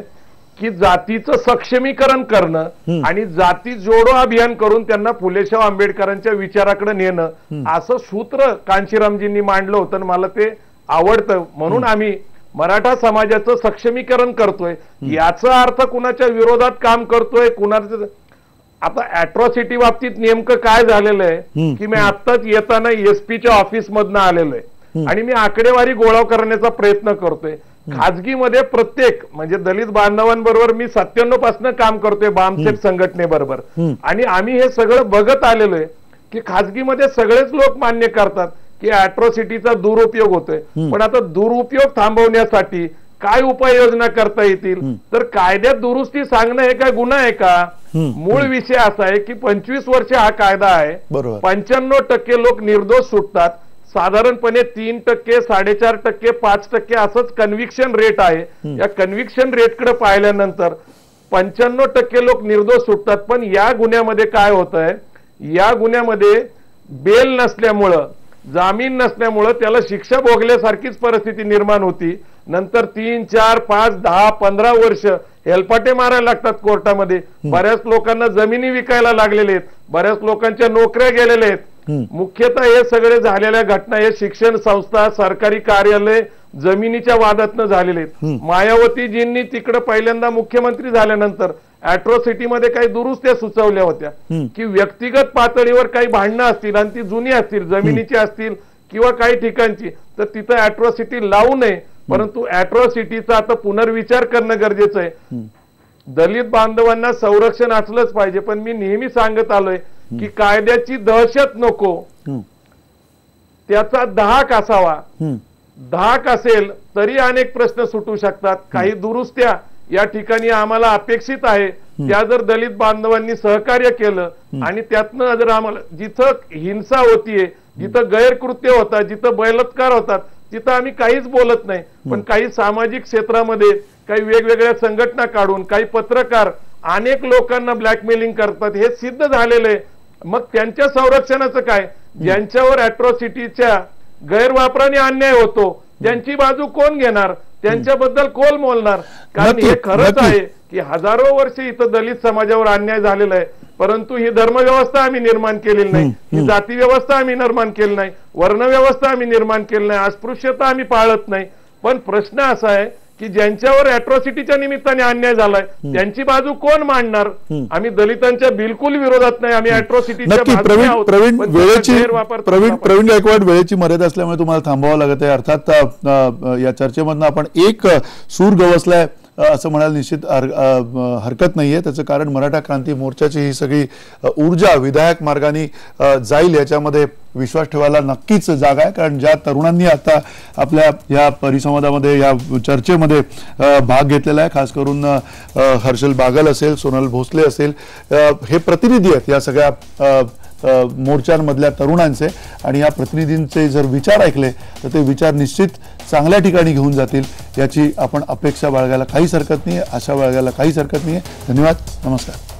की जातीचं सक्षमीकरण करणं आणि जाती जोडो अभियान करून त्यांना फुलेशाह आंबेडकरांच्या विचाराकडे नेणं असं सूत्र कांशीरामजींनी मांडलं होतं आणि मला ते आवडतं. म्हणून आम्ही मराठा समाजाचं सक्षमीकरण करतोय. याचा अर्थ कुणाच्या विरोधात काम करतोय, कुणाचं आता अॅट्रॉसिटी बाबतीत नेमकं काय झालेलं आहे की मी आत्ताच येताना एसपीच्या ऑफिस मधनं आलेलो आहे आणि मी आकडेवारी गोळा करण्याचा प्रयत्न करतोय. खाजगीमध्ये प्रत्येक म्हणजे दलित बांधवांबरोबर मी 97 पासून काम करतोय बामसेफ संघटनेबरोबर आणि आम्ही हे सगळं बघत आलेलो आहे की खाजगीमध्ये सगळेच लोक मान्य करतात की अॅट्रॉसिटीचा दुरुपयोग होतोय. पण आता दुरुपयोग थांबवण्यासाठी काय उपाययोजना करता येतील तर कायद्यात दुरुस्ती सांगणं हे काय गुन्हा आहे का? मूळ विषय असा आहे की 25 वर्ष हा कायदा आहे, 95% लोक निर्दोष सुटतात. साधारणपणे 3%, 4.5%, 5% असंच कन्व्हिक्शन रेट आहे. या कन्व्हिक्शन रेटकडे पाहिल्यानंतर 95% लोक निर्दोष सुटतात. पण या गुन्ह्यामध्ये काय होत आहे, या गुन्ह्यामध्ये बेल नसल्यामुळं, जामीन नसल्यामुळं त्याला शिक्षा भोगल्यासारखीच परिस्थिती निर्माण होती. नंतर 3, 4, 5, 10, 15 वर्ष हेलपाटे मारायला लागतात कोर्टामध्ये. बऱ्याच लोकांना जमिनी विकायला लागलेले आहेत, बऱ्याच लोकांच्या नोकऱ्या गेलेल्या आहेत. मुख्यतः हे सगळे झालेल्या घटना हे शिक्षण संस्था, सरकारी कार्यालय, जमिनीच्या वादातनं झालेले आहेत. मायावतीजींनी तिकडे पहिल्यांदा मुख्यमंत्री झाल्यानंतर अॅट्रॉसिटीमध्ये काही दुरुस्त्या सुचवल्या होत्या की व्यक्तिगत पातळीवर काही भांडणं असतील आणि ती जुनी असतील, जमिनीची असतील किंवा काही ठिकाणची, तर तिथं अॅट्रॉसिटी लावू नये. परंतु अॅट्रॉसिटीचा आता पुनर्विचार करणं गरजेचं आहे. दलित बांधवांना संरक्षण असलंच पाहिजे, पण मी नेहमी सांगत आलोय की कायद्याची दहशत नको, त्याचा धाक असावा. धाक असेल तरी अनेक प्रश्न सुटू शकतात. काही दुरुस्त्या या ठिकाणी आम्हाला अपेक्षित आहे, त्या जर दलित बांधवांनी सहकार्य केलं आणि त्यातनं जर आम्हाला जिथं हिंसा होतीये, जिथं गैरकृत्य होतात, जिथं बलात्कार होतात, तिथं आम्ही काहीच बोलत नाही. पण काही सामाजिक क्षेत्रामध्ये काही वेगवेगळ्या संघटना काढून काही पत्रकार अनेक लोकांना ब्लॅकमेलिंग करतात, हे सिद्ध झालेलं आहे. मग त्यांच्या संरक्षणाचं काय? ज्यांच्यावर अॅट्रॉसिटीच्या गैरवापराने अन्याय होतो त्यांची बाजू कोण घेणार, त्यांच्याबद्दल कोण बोलणार? कारण हे खरंच आहे की हजारो वर्ष इथं दलित समाजावर अन्याय झालेला आहे, परंतु ही धर्मव्यवस्था आम्ही निर्माण केलेली नाही, ही जाती व्यवस्था आम्ही निर्माण केली नाही, वर्णव्यवस्था आम्ही निर्माण केली नाही, अस्पृश्यता आम्ही पाळत नाही. पण प्रश्न असा आहे की ज्यांच्यावर अॅट्रॉसिटीच्या निमित्ताने अन्याय झालाय त्यांची बाजू कोण मांडणार? आम्ही दलितांच्या बिलकुल विरोधात नाही, आम्ही अॅट्रॉसिटीच्या बाजूने आहोत. प्रवीण गायकवाड, वेळेची मर्यादा असल्यामुळे तुम्हाला थांबावं लागत आहे. अर्थात या चर्चेमधनं आपण एक सूर गवसलाय असं म्हणायला निश्चित हरकत नाहीये. त्याचं कारण मराठा क्रांती मोर्चाची ही सगळी ऊर्जा विधायक मार्गाने जाईल याच्यामध्ये विश्वास ठेवायला नक्कीच जागा आहे. कारण ज्या तरुणांनी आता आपल्या या परिसंवादामध्ये, या चर्चेमध्ये भाग घेतलेला आहे, खास करून हर्षल बागल असेल, सोनल भोसले असेल, हे प्रतिनिधी आहेत या सगळ्या मोर्चांमधल्या तरुणांचे. आणि या प्रतिनिधींचे जर विचार ऐकले तर ते विचार निश्चित चांगल्या ठिकाणी घेऊन जातील याची आपण अपेक्षा बाळगायला काहीच हरकत नाही, आशा बाळगायला काहीच हरकत नाही. धन्यवाद, नमस्कार.